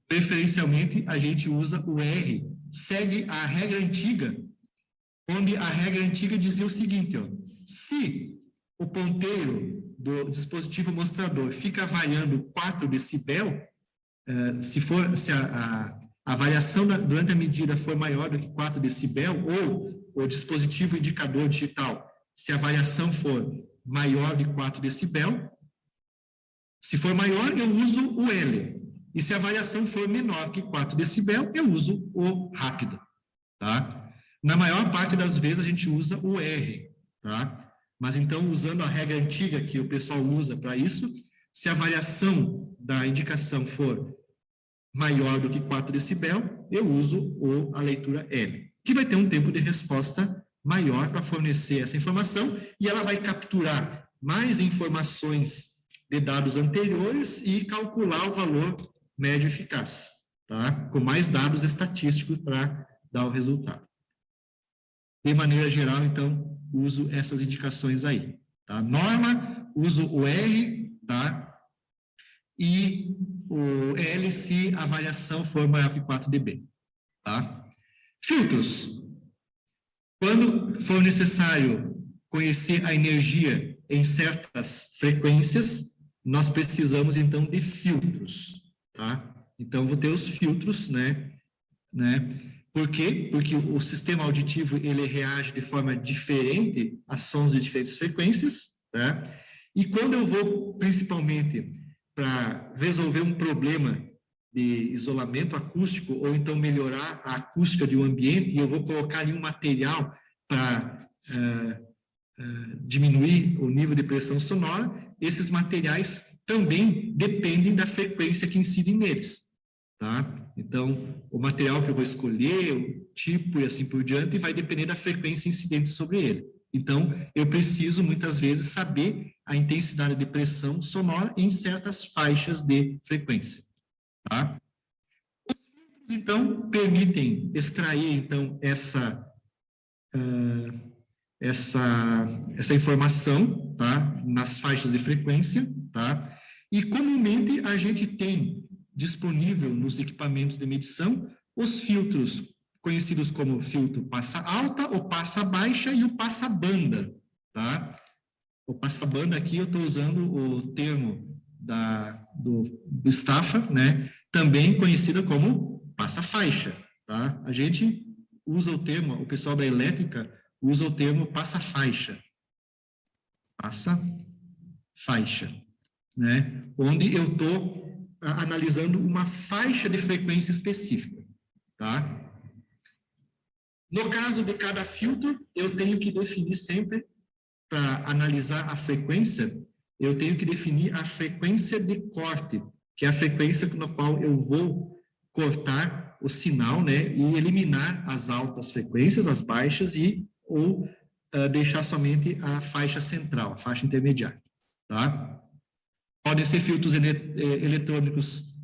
A: Preferencialmente, a gente usa o R. Segue a regra antiga, onde a regra antiga dizia o seguinte, ó, se o ponteiro do dispositivo mostrador fica variando 4 decibel, se a variação durante a medida for maior do que 4 decibel, ou o dispositivo indicador digital, se a variação for maior de 4 decibel, se for maior, eu uso o L. E se a variação for menor que 4 decibel, eu uso o rápido. Tá? Na maior parte das vezes, a gente usa o R. Tá? Mas, então, usando a regra antiga que o pessoal usa para isso, se a variação da indicação for maior do que 4 decibel, eu uso a leitura L, que vai ter um tempo de resposta maior para fornecer essa informação, e ela vai capturar mais informações de dados anteriores e calcular o valor médio eficaz, tá? Com mais dados estatísticos para dar o resultado. De maneira geral, então, uso essas indicações aí. Tá? Norma, uso o R, tá? E o L se a variação for maior que 4 dB. Tá? Filtros. Quando for necessário conhecer a energia em certas frequências, nós precisamos, então, de filtros. Tá? Então, vou ter os filtros, né? Por quê? Porque o sistema auditivo, ele reage de forma diferente a sons de diferentes frequências, tá? E quando eu vou, principalmente, para resolver um problema de isolamento acústico, ou então melhorar a acústica de um ambiente, e eu vou colocar ali um material para diminuir o nível de pressão sonora, esses materiais também dependem da frequência que incide neles. Tá? Então, o material que eu vou escolher, o tipo e assim por diante, vai depender da frequência incidente sobre ele. Então, eu preciso, muitas vezes, saber a intensidade de pressão sonora em certas faixas de frequência. Tá? Os filtros, então, permitem extrair, então, essa informação, tá? Nas faixas de frequência, tá? E, comumente, a gente tem disponível nos equipamentos de medição os filtros conhecidos como filtro passa alta, o passa baixa e o passa banda, tá? O passa banda aqui eu estou usando o termo do Stafford, né? Também conhecido como passa faixa, tá? A gente usa o termo, o pessoal da elétrica usa o termo passa faixa, né? Onde eu estou analisando uma faixa de frequência específica, tá? No caso de cada filtro, eu tenho que definir sempre, para analisar a frequência, eu tenho que definir a frequência de corte, que é a frequência na qual eu vou cortar o sinal, né, e eliminar as altas frequências, as baixas, ou deixar somente a faixa central, a faixa intermediária, tá? Podem ser filtros eletrônicos,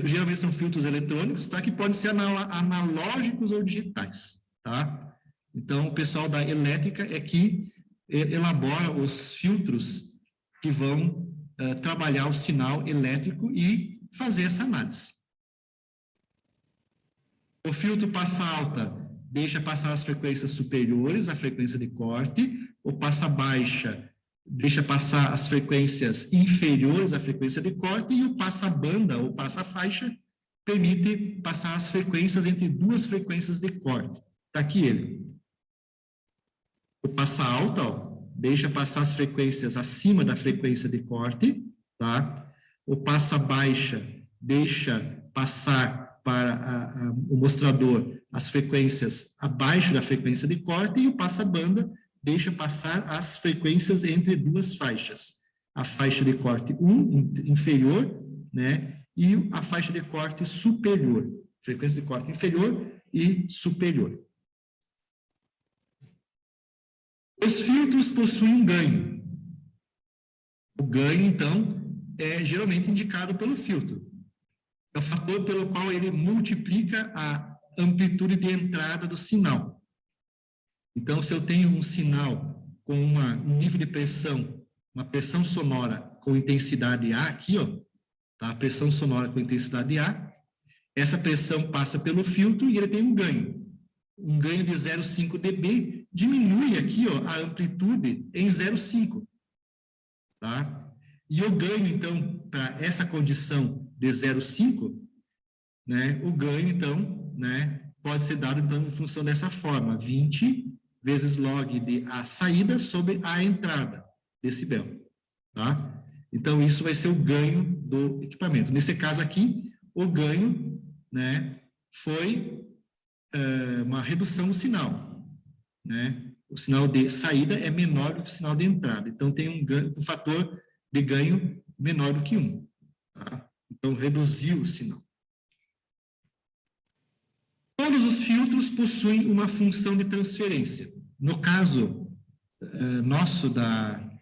A: geralmente são filtros eletrônicos, tá? Que podem ser analógicos ou digitais, tá? Então, o pessoal da elétrica é que elabora os filtros que vão trabalhar o sinal elétrico e fazer essa análise. O filtro passa alta deixa passar as frequências superiores à frequência de corte, o passa baixa deixa passar as frequências inferiores à frequência de corte, e o passa banda ou passa faixa permite passar as frequências entre duas frequências de corte. Está aqui ele. O passa alta, ó, deixa passar as frequências acima da frequência de corte, tá? O passa baixa deixa passar para o mostrador as frequências abaixo da frequência de corte, e o passa banda deixa passar as frequências entre duas faixas. A faixa de corte 1, inferior, né? E a faixa de corte superior. Frequência de corte inferior e superior. Os filtros possuem um ganho. O ganho, então, é geralmente indicado pelo filtro. É o fator pelo qual ele multiplica a amplitude de entrada do sinal. Então, se eu tenho um sinal com um nível de pressão, uma pressão sonora com intensidade A, aqui, ó, tá? A pressão sonora com intensidade A, essa pressão passa pelo filtro e ele tem um ganho. Um ganho de 0,5 dB, diminui aqui, ó, a amplitude em 0,5. Tá? E o ganho, então, para essa condição de 0,5, né, o ganho, então, né, pode ser dado, então, em função dessa forma, 20 vezes log de a saída sobre a entrada, decibel. Tá? Então, isso vai ser o ganho do equipamento. Nesse caso aqui, o ganho, né, foi uma redução do sinal. Né? O sinal de saída é menor do que o sinal de entrada. Então, tem um fator de ganho menor do que 1. Tá? Então, reduziu o sinal. Todos os filtros possuem uma função de transferência. No caso nosso da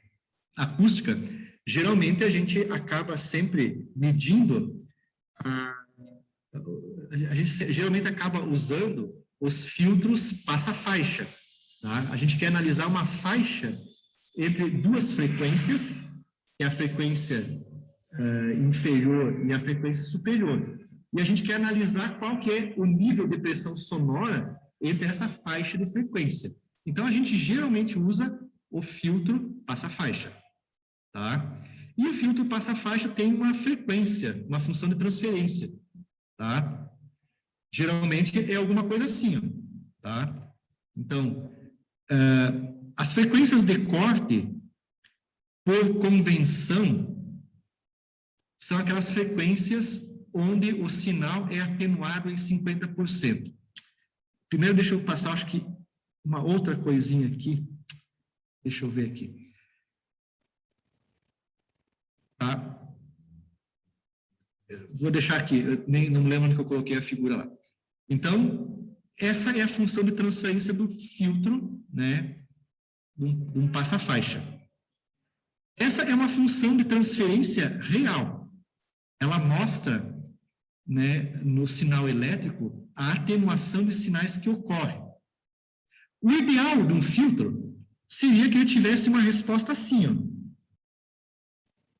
A: acústica, geralmente a gente acaba sempre medindo, a gente geralmente acaba usando os filtros passa-faixa. Tá? A gente quer analisar uma faixa entre duas frequências, que é a frequência inferior e a frequência superior. E a gente quer analisar qual que é o nível de pressão sonora entre essa faixa de frequência. Então, a gente geralmente usa o filtro passa-faixa. Tá? E o filtro passa-faixa tem uma frequência, uma função de transferência. Tá? Geralmente é alguma coisa assim. Ó, tá? Então, as frequências de corte, por convenção, são aquelas frequências onde o sinal é atenuado em 50%. Primeiro, deixa eu passar, acho que uma outra coisinha aqui. Deixa eu ver aqui. Tá? Vou deixar aqui, eu não me lembro onde que eu coloquei a figura lá. Então, essa é a função de transferência do filtro, né, de um passa-faixa. Essa é uma função de transferência real. Ela mostra, né, no sinal elétrico a atenuação de sinais que ocorre. O ideal de um filtro seria que ele tivesse uma resposta assim. Ó.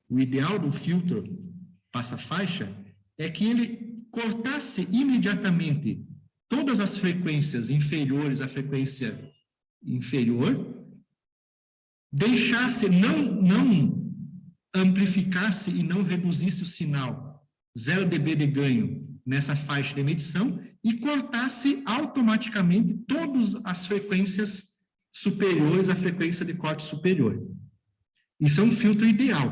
A: O ideal do filtro passa-faixa é que ele cortasse imediatamente todas as frequências inferiores à frequência inferior, deixasse, não amplificasse e não reduzisse o sinal 0 dB de ganho nessa faixa de medição e cortasse automaticamente todas as frequências superiores à frequência de corte superior. Isso é um filtro ideal.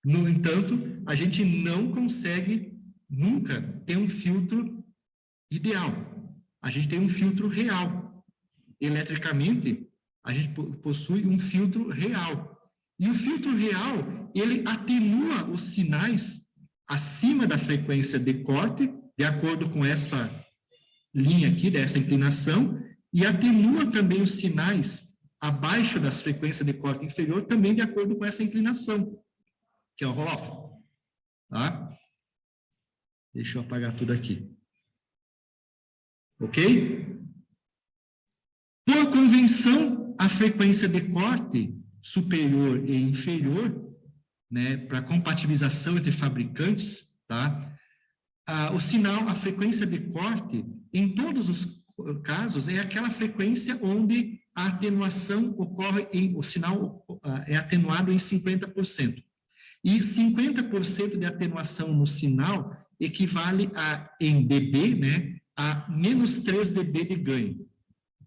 A: No entanto, a gente não consegue nunca ter um filtro ideal. A gente tem um filtro real. Eletricamente, a gente possui um filtro real. E o filtro real, ele atenua os sinais acima da frequência de corte de acordo com essa linha aqui, dessa inclinação, e atenua também os sinais abaixo das frequências de corte inferior, também de acordo com essa inclinação, que é o roll-off. Tá? Deixa eu apagar tudo aqui. Ok? Por convenção, a frequência de corte superior e inferior, né, para compatibilização entre fabricantes, tá? O sinal, a frequência de corte, em todos os casos, é aquela frequência onde a atenuação ocorre, o sinal é atenuado em 50%. E 50% de atenuação no sinal equivale a, em dB, né, a menos 3 dB de ganho.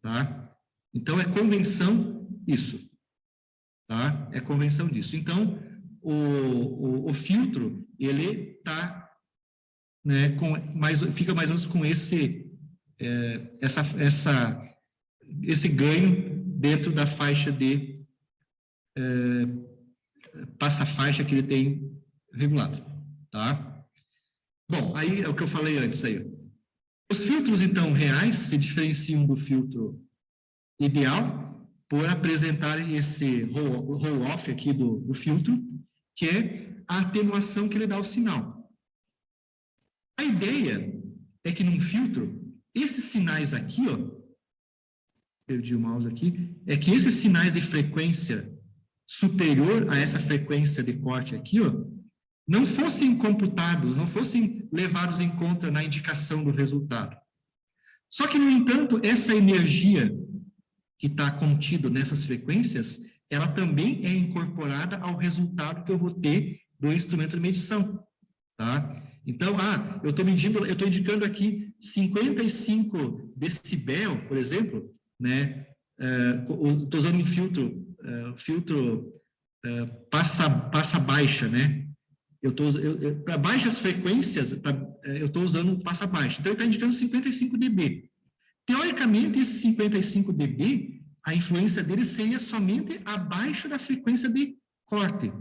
A: Tá? Então, é convenção isso. Tá? É convenção disso. Então, o filtro, ele tá, né, fica mais ou menos com esse ganho dentro da faixa de passa-faixa que ele tem regulado, tá? Bom, aí é o que eu falei antes aí. Os filtros, então, reais se diferenciam do filtro ideal por apresentarem esse roll-off aqui do filtro, que é a atenuação que ele dá ao sinal. A ideia é que num filtro, esses sinais aqui, ó, perdi o mouse aqui, é que esses sinais de frequência superior a essa frequência de corte aqui, ó, não fossem computados, não fossem levados em conta na indicação do resultado. Só que, no entanto, essa energia que está contido nessas frequências, ela também é incorporada ao resultado que eu vou ter do instrumento de medição, tá? Então, eu estou indicando aqui 55 decibel, por exemplo, né? Estou usando um filtro passa baixa, né? Para baixas frequências, eu estou usando um passa baixa. Então, ele está indicando 55 dB. Teoricamente, esse 55 dB, a influência dele seria somente abaixo da frequência de corte.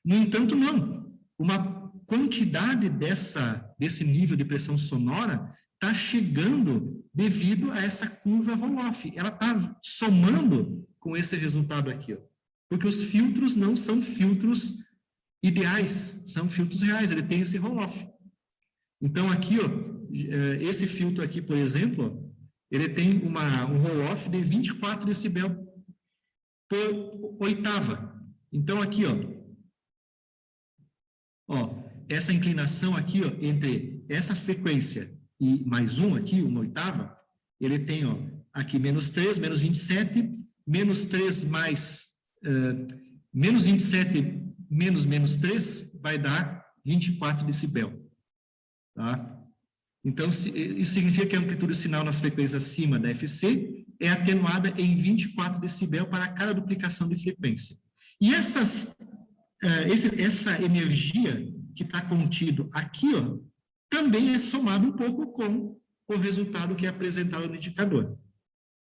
A: No entanto, não. Uma quantidade desse nível de pressão sonora está chegando devido a essa curva roll-off. Ela está somando com esse resultado aqui, ó. Porque os filtros não são filtros ideais, são filtros reais, ele tem esse roll-off. Então, aqui, ó, esse filtro aqui, por exemplo, ele tem um roll-off de 24 decibel por oitava. Então, aqui, ó, essa inclinação aqui, ó, entre essa frequência e mais um aqui, uma oitava, ele tem, ó, aqui menos 3, menos 27, menos 3 mais, menos 27 menos 3 vai dar 24 decibel. Tá? Então, isso significa que a amplitude sinal nas frequências acima da FC é atenuada em 24 decibel para cada duplicação de frequência. E essa energia que está contido aqui, ó, também é somado um pouco com o resultado que é apresentado no indicador.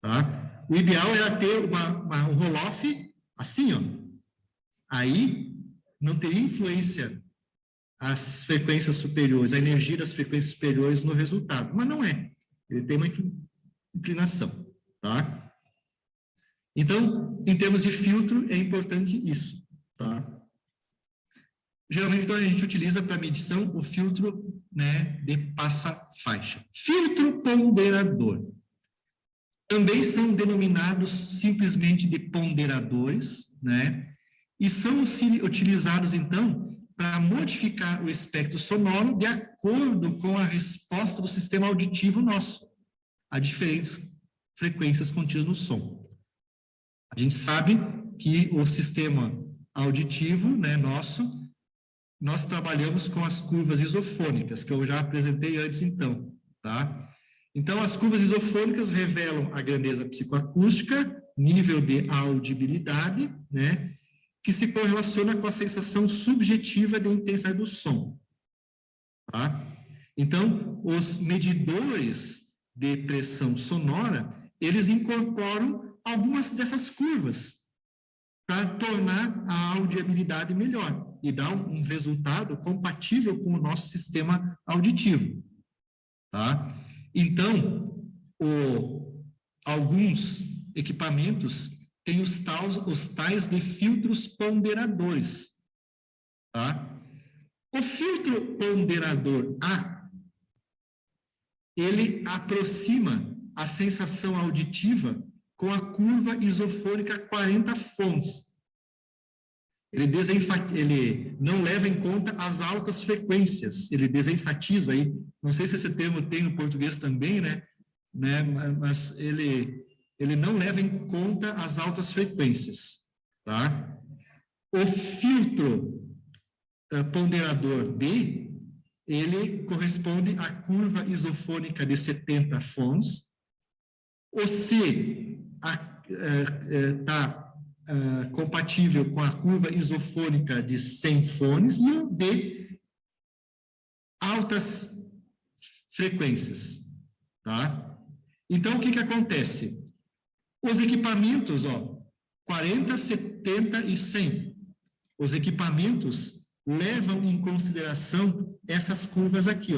A: Tá? O ideal era ter um roll-off assim, ó. Aí não teria influência as frequências superiores, a energia das frequências superiores no resultado, mas não é. Ele tem uma inclinação, tá? Então, em termos de filtro, é importante isso, tá? Geralmente, então, a gente utiliza para medição o filtro, né, de passa-faixa. Filtro ponderador. Também são denominados simplesmente de ponderadores, né? E são utilizados, então, para modificar o espectro sonoro de acordo com a resposta do sistema auditivo nosso a diferentes frequências contidas no som. A gente sabe que o sistema auditivo, né, nós trabalhamos com as curvas isofônicas, que eu já apresentei antes, então, tá? Então, as curvas isofônicas revelam a grandeza psicoacústica, nível de audibilidade, né, que se correlaciona com a sensação subjetiva de intensidade do som. Tá? Então, os medidores de pressão sonora, eles incorporam algumas dessas curvas para tornar a audibilidade melhor e dar um resultado compatível com o nosso sistema auditivo. tá? Então, alguns equipamentos têm os tais de filtros ponderadores, tá? O filtro ponderador A, ele aproxima a sensação auditiva com a curva isofônica 40 Fons. Ele não leva em conta as altas frequências, ele desenfatiza aí. Não sei se esse termo tem no português também, né? Mas ele não leva em conta as altas frequências, tá? O filtro ponderador B, ele corresponde à curva isofônica de 70 Fons. O C está compatível com a curva isofônica de 100 fones, e o D, altas frequências, tá? Então, o que acontece? Os equipamentos, 40, 70 e 100, os equipamentos levam em consideração essas curvas aqui,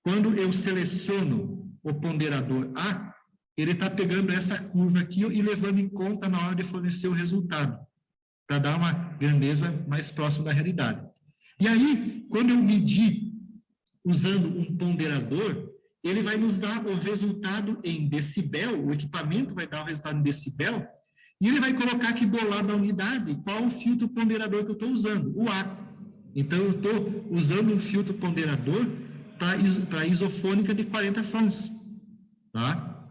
A: Quando eu seleciono o ponderador A, ele está pegando essa curva aqui e levando em conta na hora de fornecer o resultado, para dar uma grandeza mais próxima da realidade. E aí, quando eu medir usando um ponderador, ele vai nos dar o resultado em decibel, o equipamento vai dar o resultado em decibel, e ele vai colocar aqui do lado da unidade qual o filtro ponderador que eu estou usando, o A. Então, eu estou usando um filtro ponderador para isofônica de 40 Fons, tá?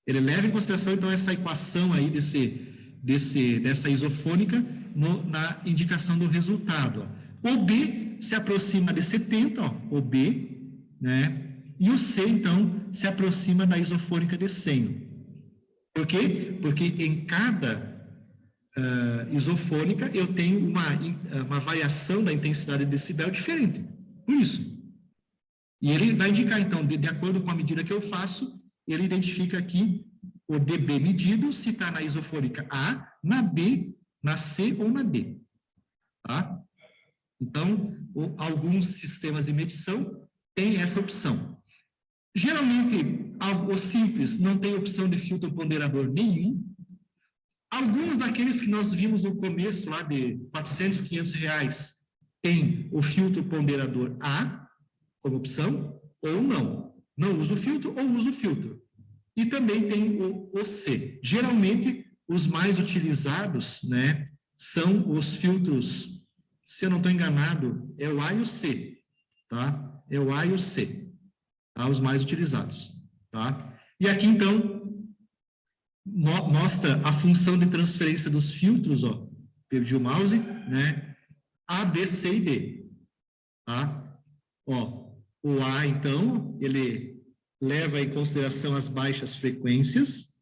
A: Ele leva em consideração, então, essa equação aí dessa isofônica na indicação do resultado. O B se aproxima de 70, o B, né? E o C, então, se aproxima da isofônica de 100. Por quê? Porque em cada isofônica eu tenho uma variação da intensidade de decibel diferente. Por isso. E ele vai indicar, então, de acordo com a medida que eu faço, ele identifica aqui o dB medido, se está na isofônica A, na B, na C ou na D. Tá? Então, alguns sistemas de medição têm essa opção. Geralmente, o simples não tem opção de filtro ponderador nenhum. Alguns daqueles que nós vimos no começo, lá de 400, 500 reais, tem o filtro ponderador A como opção, ou não. Não usa o filtro ou usa o filtro. E também tem o C. Geralmente, os mais utilizados, né, são os filtros, se eu não estou enganado, é o A e o C, tá? É o A e o C, tá? Os mais utilizados, tá? E aqui, então, mostra a função de transferência dos filtros, perdi o mouse, né? A, B, C e D, tá? O A, então, ele leva em consideração as baixas frequências.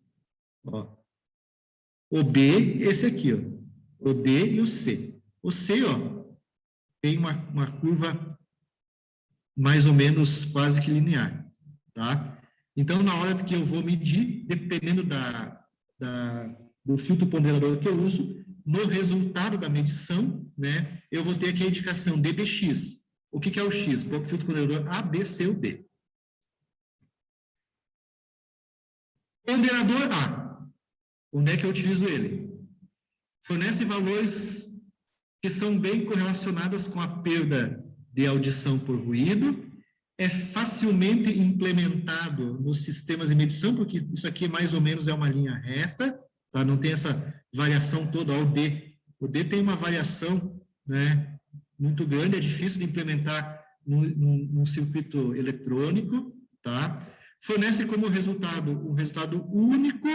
A: O B, esse aqui, o D e o C. O C, tem uma curva mais ou menos quase que linear, tá? Então, na hora que eu vou medir, dependendo do filtro ponderador que eu uso, no resultado da medição, né, eu vou ter aqui a indicação dBx. O que é o X? O filtro ponderador A, B, C ou D. Ponderador A. Onde é que eu utilizo ele? Fornece valores que são bem correlacionados com a perda de audição por ruído. É facilmente implementado nos sistemas de medição, porque isso aqui mais ou menos é uma linha reta, tá? Não tem essa variação toda. O D. O D tem uma variação, né, muito grande, é difícil de implementar num circuito eletrônico, tá? Fornece como resultado um resultado único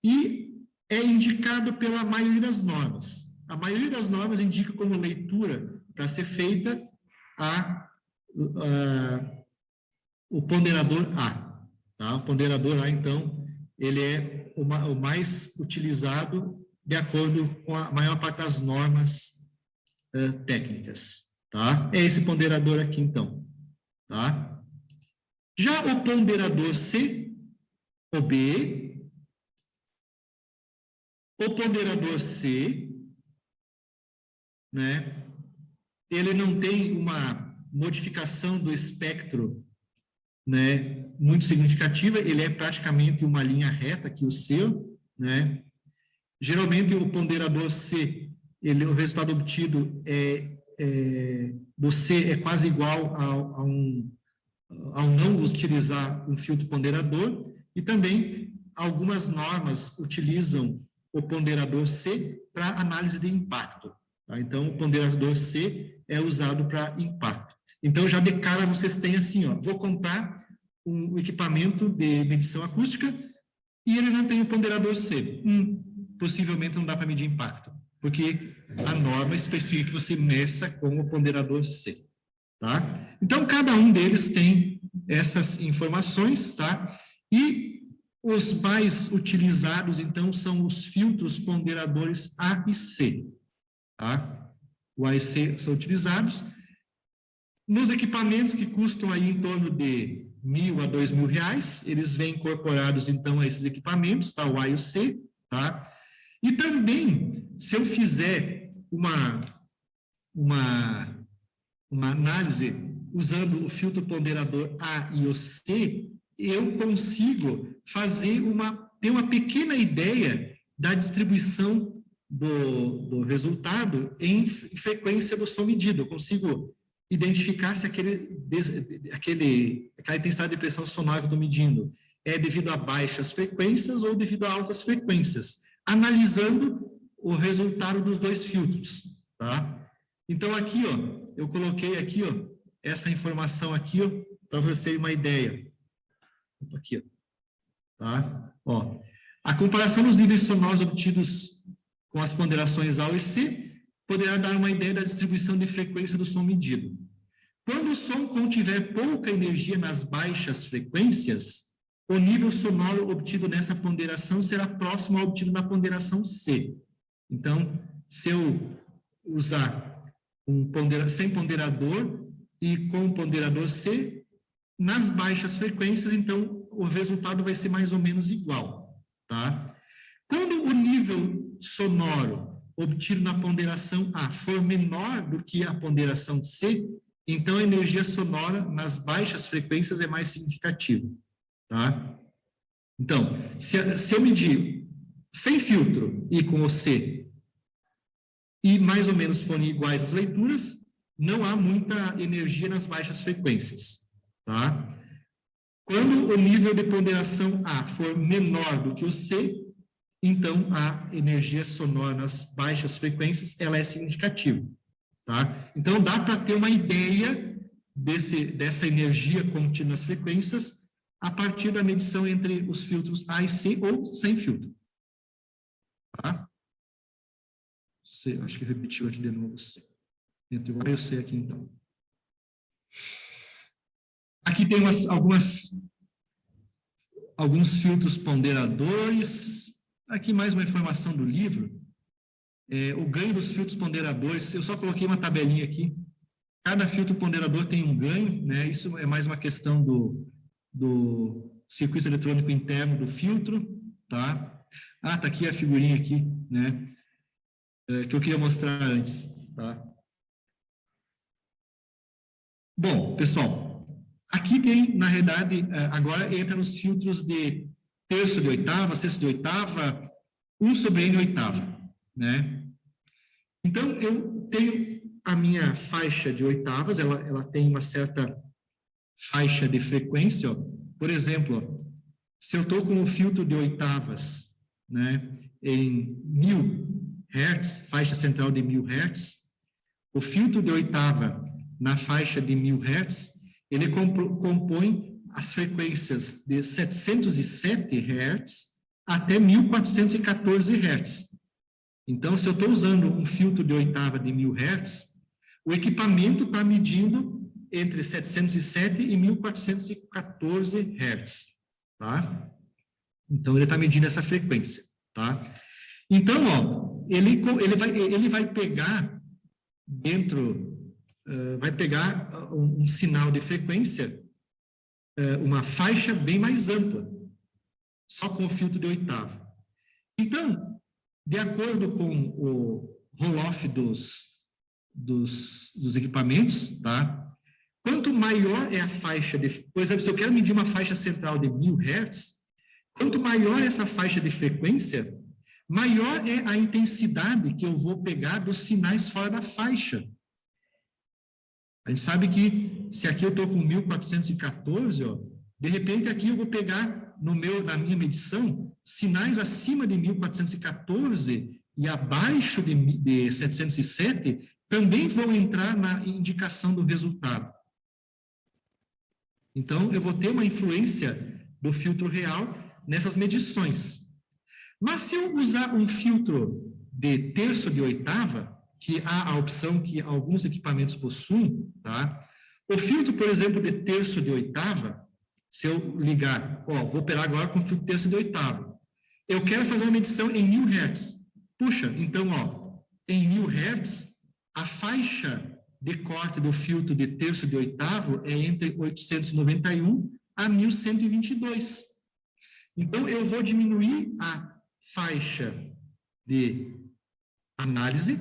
A: e é indicado pela maioria das normas. A maioria das normas indica como leitura para ser feita o ponderador A. Tá? O ponderador A, então, ele é o mais utilizado de acordo com a maior parte das normas técnicas. Tá? É esse ponderador aqui, então. Tá? Já o ponderador C, o B, o ponderador C, né, ele não tem uma modificação do espectro né, muito significativa, ele é praticamente uma linha reta aqui, o seu, né? Geralmente o ponderador C, o resultado obtido do C é quase igual ao não utilizar um filtro ponderador, e também algumas normas utilizam o ponderador C para análise de impacto. Tá? Então, o ponderador C é usado para impacto. Então, já de cara vocês têm assim, ó, vou comprar um equipamento de medição acústica e ele não tem o ponderador C. Possivelmente não dá para medir impacto, porque a norma especifica que você meça com o ponderador C. Tá? Então, cada um deles tem essas informações, tá? E os mais utilizados, então, são os filtros ponderadores A e C, tá? O A e C são utilizados. Nos equipamentos que custam aí em torno de R$1.000 a R$2.000, eles vêm incorporados, então, a esses equipamentos, tá? O A e o C, tá? E também, se eu fizer uma análise usando o filtro ponderador A e o C, eu consigo ter uma pequena ideia da distribuição do resultado em frequência do som medido. Eu consigo identificar se aquela intensidade de pressão sonora que eu estou medindo é devido a baixas frequências ou devido a altas frequências, analisando o resultado dos dois filtros, tá? Então, aqui, ó, eu coloquei aqui, ó, essa informação aqui, ó, para você ter uma ideia. Aqui, ó, tá? Ó, a comparação dos níveis sonoros obtidos com as ponderações A e C poderá dar uma ideia da distribuição de frequência do som medido. Quando o som contiver pouca energia nas baixas frequências, o nível sonoro obtido nessa ponderação será próximo ao obtido na ponderação C. Então, se eu usar sem ponderador e com ponderador C, nas baixas frequências, então, o resultado vai ser mais ou menos igual, tá? Quando o nível sonoro obtido na ponderação A for menor do que a ponderação C, então a energia sonora nas baixas frequências é mais significativa, tá? Então, se eu medir sem filtro e com o C, e mais ou menos forem iguais as leituras, não há muita energia nas baixas frequências, tá? Quando o nível de ponderação A for menor do que o C, então a energia sonora nas baixas frequências, ela é significativa, tá? Então dá para ter uma ideia dessa energia contida nas frequências a partir da medição entre os filtros A e C ou sem filtro, tá? Acho que repetiu aqui de novo. Entre o A e o C aqui, então. Aqui tem alguns filtros ponderadores. Aqui mais uma informação do livro. O ganho dos filtros ponderadores, eu só coloquei uma tabelinha aqui. Cada filtro ponderador tem um ganho, né? Isso é mais uma questão do circuito eletrônico interno do filtro, tá? Tá aqui a figurinha aqui, né? Que eu queria mostrar antes, tá? Bom, pessoal, aqui tem, na realidade, agora entra nos filtros de terço de oitava, sexto de oitava, 1 sobre N oitava, né? Então, eu tenho a minha faixa de oitavas, ela tem uma certa faixa de frequência, ó. Por exemplo, ó, se eu estou com o filtro de oitavas, né, em 1000 Hz, faixa central de 1000 Hz, o filtro de oitava na faixa de 1000 Hz, ele compõe as frequências de 707 Hz até 1414 Hz. Então, se eu estou usando um filtro de oitava de 1000 Hz, o equipamento está medindo entre 707 e 1414 Hz, tá? Então, ele está medindo essa frequência, tá? Então, ó, ele vai pegar vai pegar um sinal de frequência, uma faixa bem mais ampla, só com o filtro de oitava. Então, de acordo com o roll-off dos equipamentos, tá? Quanto maior é a faixa de... Por exemplo, se eu quero medir uma faixa central de 1000 Hz, quanto maior é essa faixa de frequência, maior é a intensidade que eu vou pegar dos sinais fora da faixa. A gente sabe que, se aqui eu estou com 1414, ó, de repente aqui eu vou pegar na minha medição, sinais acima de 1414 e abaixo de 707 também vão entrar na indicação do resultado. Então, eu vou ter uma influência do filtro real nessas medições. Mas se eu usar um filtro de terço de oitava, que há a opção que alguns equipamentos possuem, tá? O filtro, por exemplo, de terço de oitava, se eu ligar, ó, vou operar agora com o filtro de terço de oitava. Eu quero fazer uma medição em 1000 Hz. Puxa, então, ó, em 1000 Hz, a faixa de corte do filtro de terço de oitavo é entre 891 a 1122. Então, eu vou diminuir a faixa de análise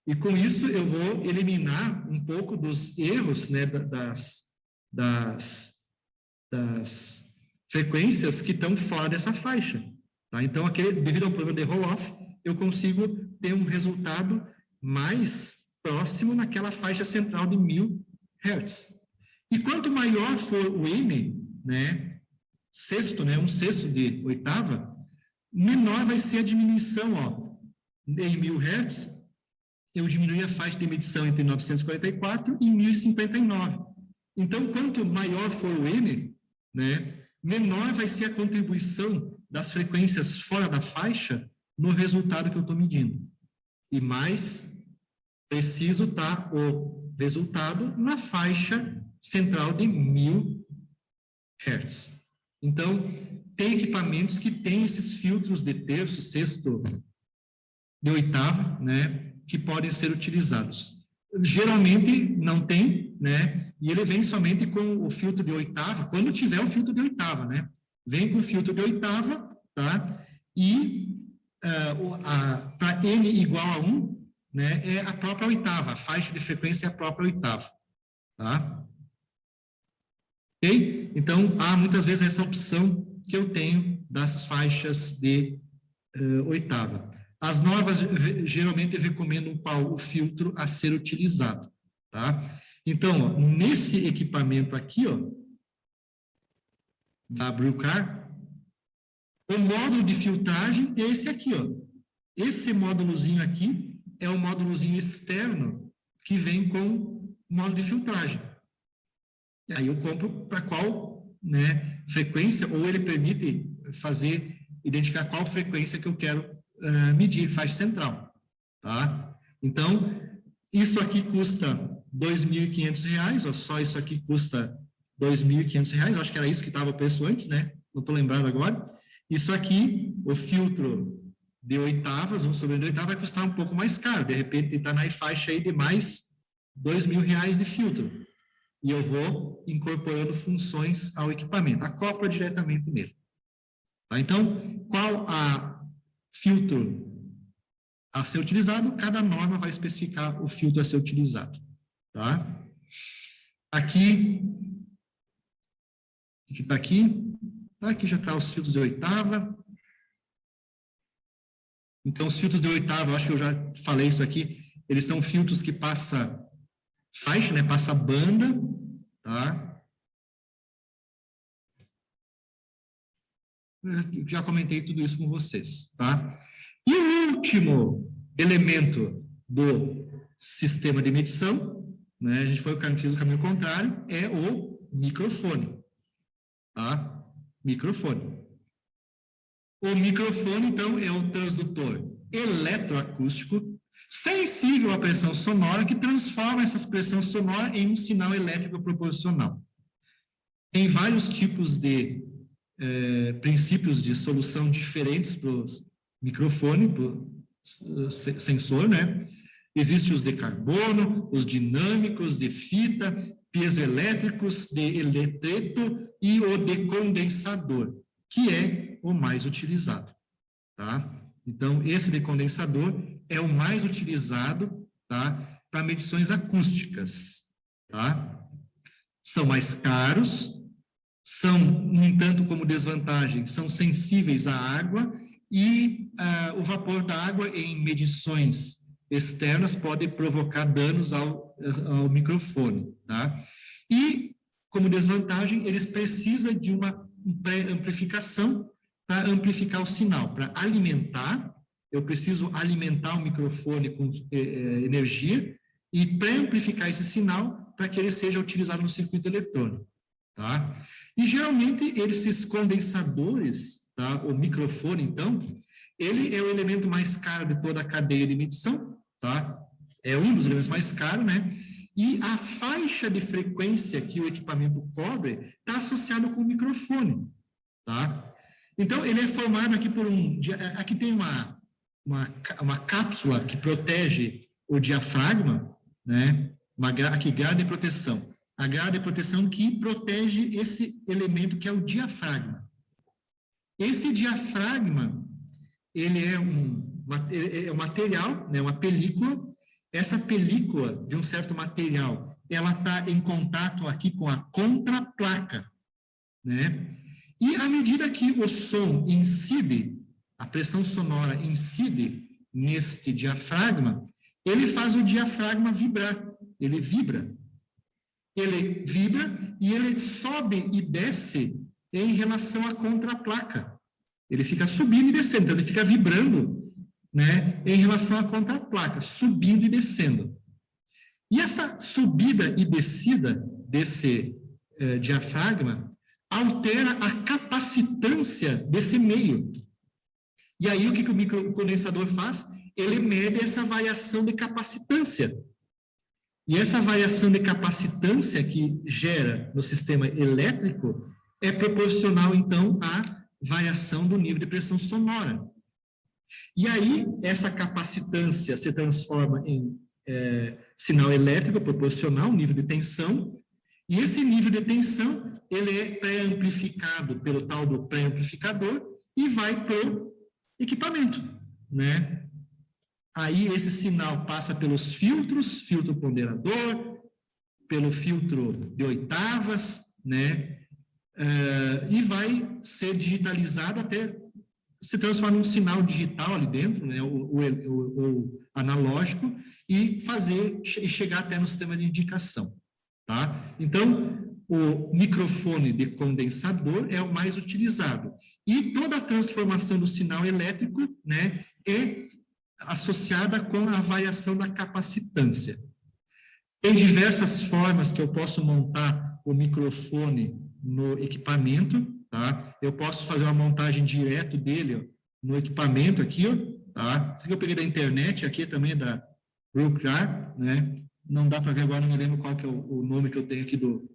A: e, com isso, eu vou eliminar um pouco dos erros, né, das frequências que estão fora dessa faixa. Tá? Então, devido ao problema de roll-off, eu consigo ter um resultado mais próximo naquela faixa central de 1000 Hz. E quanto maior for o N, né, sexto, né, um sexto de oitava, menor vai ser a diminuição, ó. Em 1000 Hz, eu diminui a faixa de medição entre 944 e 1059. Então, quanto maior for o N, né, menor vai ser a contribuição das frequências fora da faixa no resultado que eu estou medindo. E mais preciso estar o resultado na faixa central de 1000 Hz. Então, tem equipamentos que têm esses filtros de terço, sexto, de oitava, né, que podem ser utilizados. Geralmente não tem, né, e ele vem somente com o filtro de oitava, quando tiver o filtro de oitava, né, vem com o filtro de oitava, tá, e para N igual a 1, né, é a própria oitava, a faixa de frequência é a própria oitava, tá? Ok? Então, há muitas vezes essa opção que eu tenho das faixas de oitava. As normas geralmente recomendam qual o filtro a ser utilizado, tá? Então, ó, nesse equipamento aqui, ó, da Brewcar, o módulo de filtragem é esse aqui, ó. Esse módulozinho aqui é o módulozinho externo que vem com o módulo de filtragem. E aí eu compro para qual, né, frequência, ou ele permite identificar qual frequência que eu quero medir, faixa central, tá? Então, isso aqui custa R$ 2.500, ó, só isso aqui custa R$ 2.500, acho que era isso que estava o preço antes, né? Não estou lembrando agora. Isso aqui, o filtro de oitavas, um sobre de oitava, vai custar um pouco mais caro, de repente está na faixa aí de mais R$ 2.000 de filtro. E eu vou incorporando funções ao equipamento, acopla diretamente nele. Tá? Então, qual a filtro a ser utilizado? Cada norma vai especificar o filtro a ser utilizado. Tá? Aqui, o que está aqui? Aqui já está os filtros de oitava. Então, os filtros de oitava, acho que eu já falei isso aqui, eles são filtros que passa faixa, né? Passa banda, tá? Eu já comentei tudo isso com vocês, tá? E o último elemento do sistema de medição, né? A gente fez o caminho contrário, é o microfone, tá? Microfone. O microfone, então, é o transdutor eletroacústico sensível à pressão sonora que transforma essa pressão sonora em um sinal elétrico proporcional. Tem vários tipos de princípios de solução diferentes para o microfone, para o sensor, né? Existem os de carbono, os dinâmicos, de fita, piezoelétricos, de eletreto e o de condensador, que é o mais utilizado, tá? Então, esse de condensador é o mais utilizado, tá? Para medições acústicas, tá? são mais caros, são, no entanto, como desvantagem, são sensíveis à água e o vapor da água em medições externas pode provocar danos ao microfone, tá? E, como desvantagem, eles precisam de uma pré-amplificação para amplificar o sinal, para alimentar. Eu preciso alimentar o microfone com energia e pré-amplificar esse sinal para que ele seja utilizado no circuito eletrônico, tá? E, geralmente, esses condensadores, tá? O microfone, então, ele é o elemento mais caro de toda a cadeia de medição, tá? É um dos elementos mais caros, né? E a faixa de frequência que o equipamento cobre está associado com o microfone, tá? Então, ele é formado aqui por aqui tem uma cápsula que protege o diafragma, né? Aqui, grade de proteção. A grade de proteção que protege esse elemento que é o diafragma. Esse diafragma, ele é um material, né? Uma película. Essa película de um certo material, ela está em contato aqui com a contraplaca, né? E à medida que o som incide, a pressão sonora incide neste diafragma, ele faz o diafragma vibrar, ele vibra. Ele vibra e ele sobe e desce em relação à contraplaca. Ele fica subindo e descendo, então ele fica vibrando, né, em relação à contraplaca, subindo e descendo. E essa subida e descida desse diafragma altera a capacitância desse meio. E aí, o que o microcondensador faz? Ele mede essa variação de capacitância. E essa variação de capacitância que gera no sistema elétrico é proporcional, então, à variação do nível de pressão sonora. E aí, essa capacitância se transforma em sinal elétrico proporcional, nível de tensão, e esse nível de tensão, ele é pré-amplificado pelo tal do pré-amplificador e vai para o equipamento, né? Aí, esse sinal passa pelos filtros, filtro ponderador, pelo filtro de oitavas, né? E vai ser digitalizado até se transformar num sinal digital ali dentro, né? O analógico, e chegar até no sistema de indicação, tá? Então, o microfone de condensador é o mais utilizado. E toda a transformação do sinal elétrico, né, é associada com a variação da capacitância. Tem diversas formas que eu posso montar o microfone no equipamento, tá? Eu posso fazer uma montagem direto dele, ó, no equipamento aqui, ó, tá? Isso aqui eu peguei da internet, aqui também é da Brookjar, né? Não dá para ver agora, não me lembro qual que é o nome que eu tenho aqui do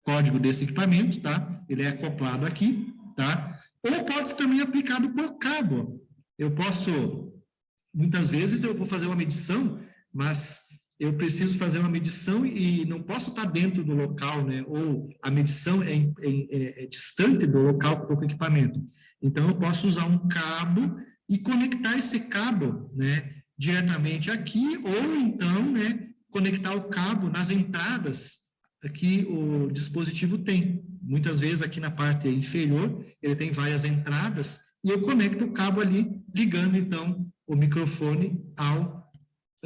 A: código desse equipamento, tá? Ele é acoplado aqui, tá? Ou pode ser também aplicado por cabo. Eu posso, muitas vezes eu vou fazer uma medição, mas eu preciso fazer uma medição e não posso estar dentro do local, né? Ou a medição é distante do local que eu estou com o equipamento. Então, eu posso usar um cabo e conectar esse cabo, né, diretamente aqui, ou então, né, conectar o cabo nas entradas que o dispositivo tem. Muitas vezes, aqui na parte inferior, ele tem várias entradas, e eu conecto o cabo ali, ligando, então, o microfone ao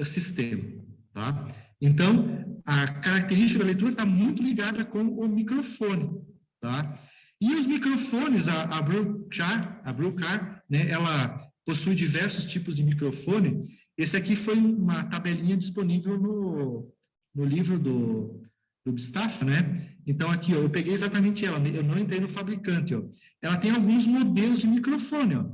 A: sistema, tá? Então, a característica da leitura está muito ligada com o microfone, tá? E os microfones, a Brookjar, né, ela possui diversos tipos de microfone. Esse aqui foi uma tabelinha disponível no livro do Bistaff, né? Então, aqui, ó, eu peguei exatamente ela, eu não entrei no fabricante, ó. Ela tem alguns modelos de microfone, ó.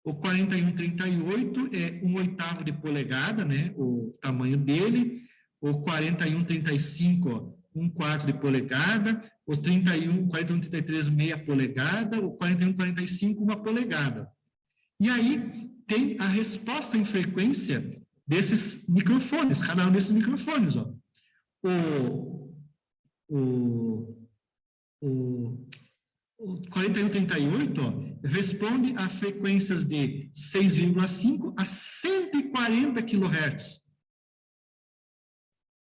A: O 4138 é 1/8 de polegada, né? O tamanho dele. O 4135, ó, 1/4 de polegada. Os 4133, meia polegada. O 4145, 1 polegada. E aí, tem a resposta em frequência desses microfones, cada um desses microfones, ó. O 4138, ó, responde a frequências de 6,5 a 140 kHz.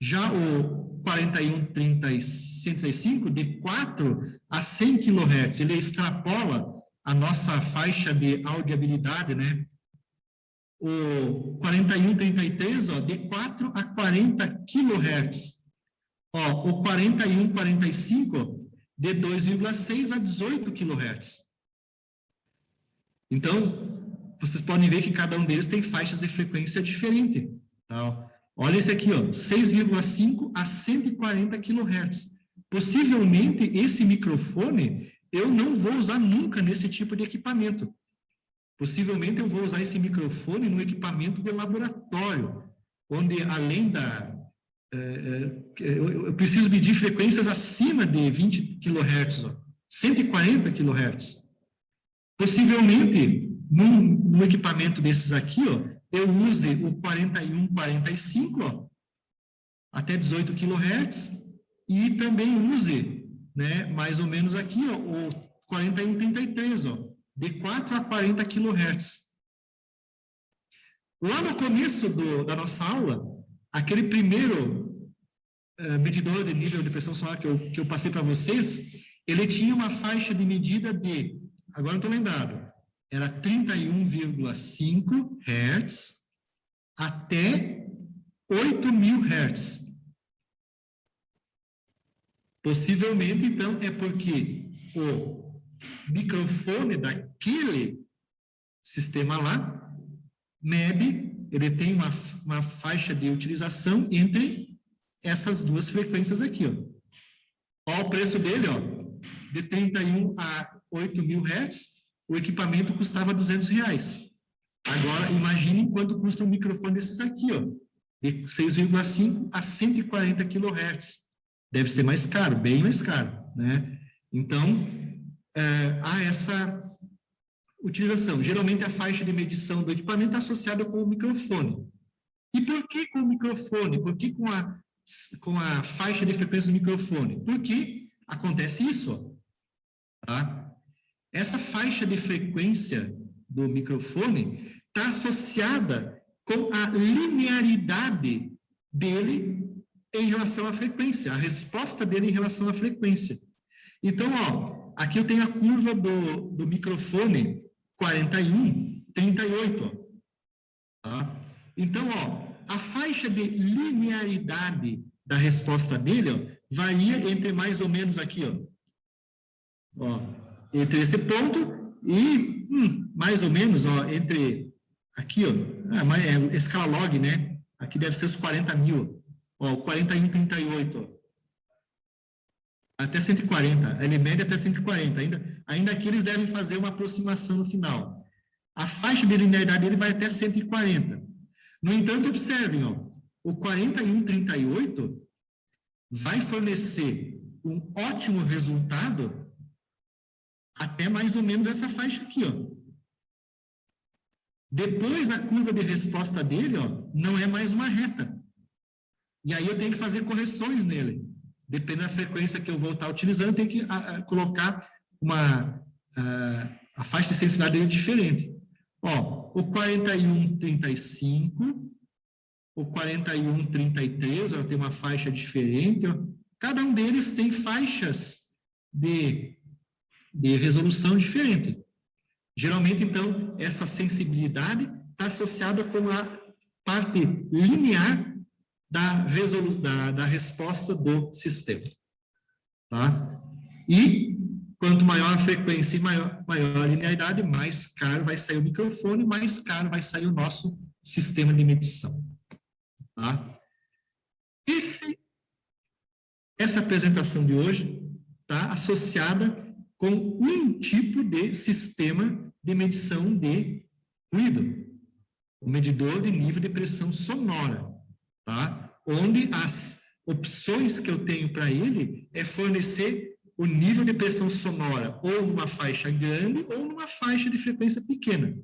A: Já o 4135, de 4 a 100 kHz, ele extrapola a nossa faixa de audibilidade, né? O 4133, ó, de 4 a 40 kHz. Ó, o 4145, de 2,6 a 18 kHz. Então, vocês podem ver que cada um deles tem faixas de frequência diferente. Tá? Olha esse aqui, ó, 6,5 a 140 kHz. Possivelmente, esse microfone, eu não vou usar nunca nesse tipo de equipamento. Possivelmente, eu vou usar esse microfone no equipamento de laboratório, onde, além da... eu preciso medir frequências acima de 20 kHz, ó, 140 kHz. Possivelmente, num equipamento desses aqui, ó, eu use o 4145, ó, até 18 kHz, e também use, né, mais ou menos aqui, ó, o 4133, ó, de 4 a 40 kHz. Lá no começo da nossa aula, aquele primeiro medidor de nível de pressão sonora que eu passei para vocês, ele tinha uma faixa de medida de, agora não estou lembrado, era 31,5 Hz até 8.000 Hz. Possivelmente, então, é porque o microfone daquele sistema lá mede, ele tem uma faixa de utilização entre essas duas frequências aqui, ó. Olha o preço dele, ó, de 31 a 8.000 Hz, o equipamento custava R$200. Agora, imagine quanto custa um microfone desses aqui, ó, de 6,5 a 140 kHz. Deve ser mais caro, bem mais caro, né? Então, há essa utilização. Geralmente, a faixa de medição do equipamento é associada com o microfone. E por que com o microfone? Por que com a faixa de frequência do microfone? Porque acontece isso, ó, tá? Essa faixa de frequência do microfone está associada com a linearidade dele em relação à frequência, a resposta dele em relação à frequência. Então, ó, aqui eu tenho a curva do microfone 4138, ó, tá? Então, ó, a faixa de linearidade da resposta dele, ó, varia entre mais ou menos aqui, ó, entre esse ponto e mais ou menos, ó, entre aqui, ó, escala log, né? Aqui deve ser os 40.000, ó, 4138, ó, até 140, ele mede até 140, ainda aqui eles devem fazer uma aproximação no final. A faixa de linearidade dele vai até 140. No entanto, observem, ó, o 4138 vai fornecer um ótimo resultado até mais ou menos essa faixa aqui, ó. Depois, a curva de resposta dele, ó, não é mais uma reta. E aí eu tenho que fazer correções nele. Dependendo da frequência que eu vou estar utilizando, eu tenho que colocar a faixa de sensibilidade dele diferente. Ó, o 4135, o 4133, ó, tem uma faixa diferente. Ó. Cada um deles tem faixas de resolução diferente. Geralmente, então, essa sensibilidade está associada com a parte linear da resposta do sistema. Tá? E quanto maior a frequência e maior a linearidade, mais caro vai sair o microfone, mais caro vai sair o nosso sistema de medição. Tá? Essa apresentação de hoje está associada com um tipo de sistema de medição de ruído, o medidor de nível de pressão sonora, tá? Onde as opções que eu tenho para ele é fornecer o nível de pressão sonora ou numa faixa grande ou numa faixa de frequência pequena.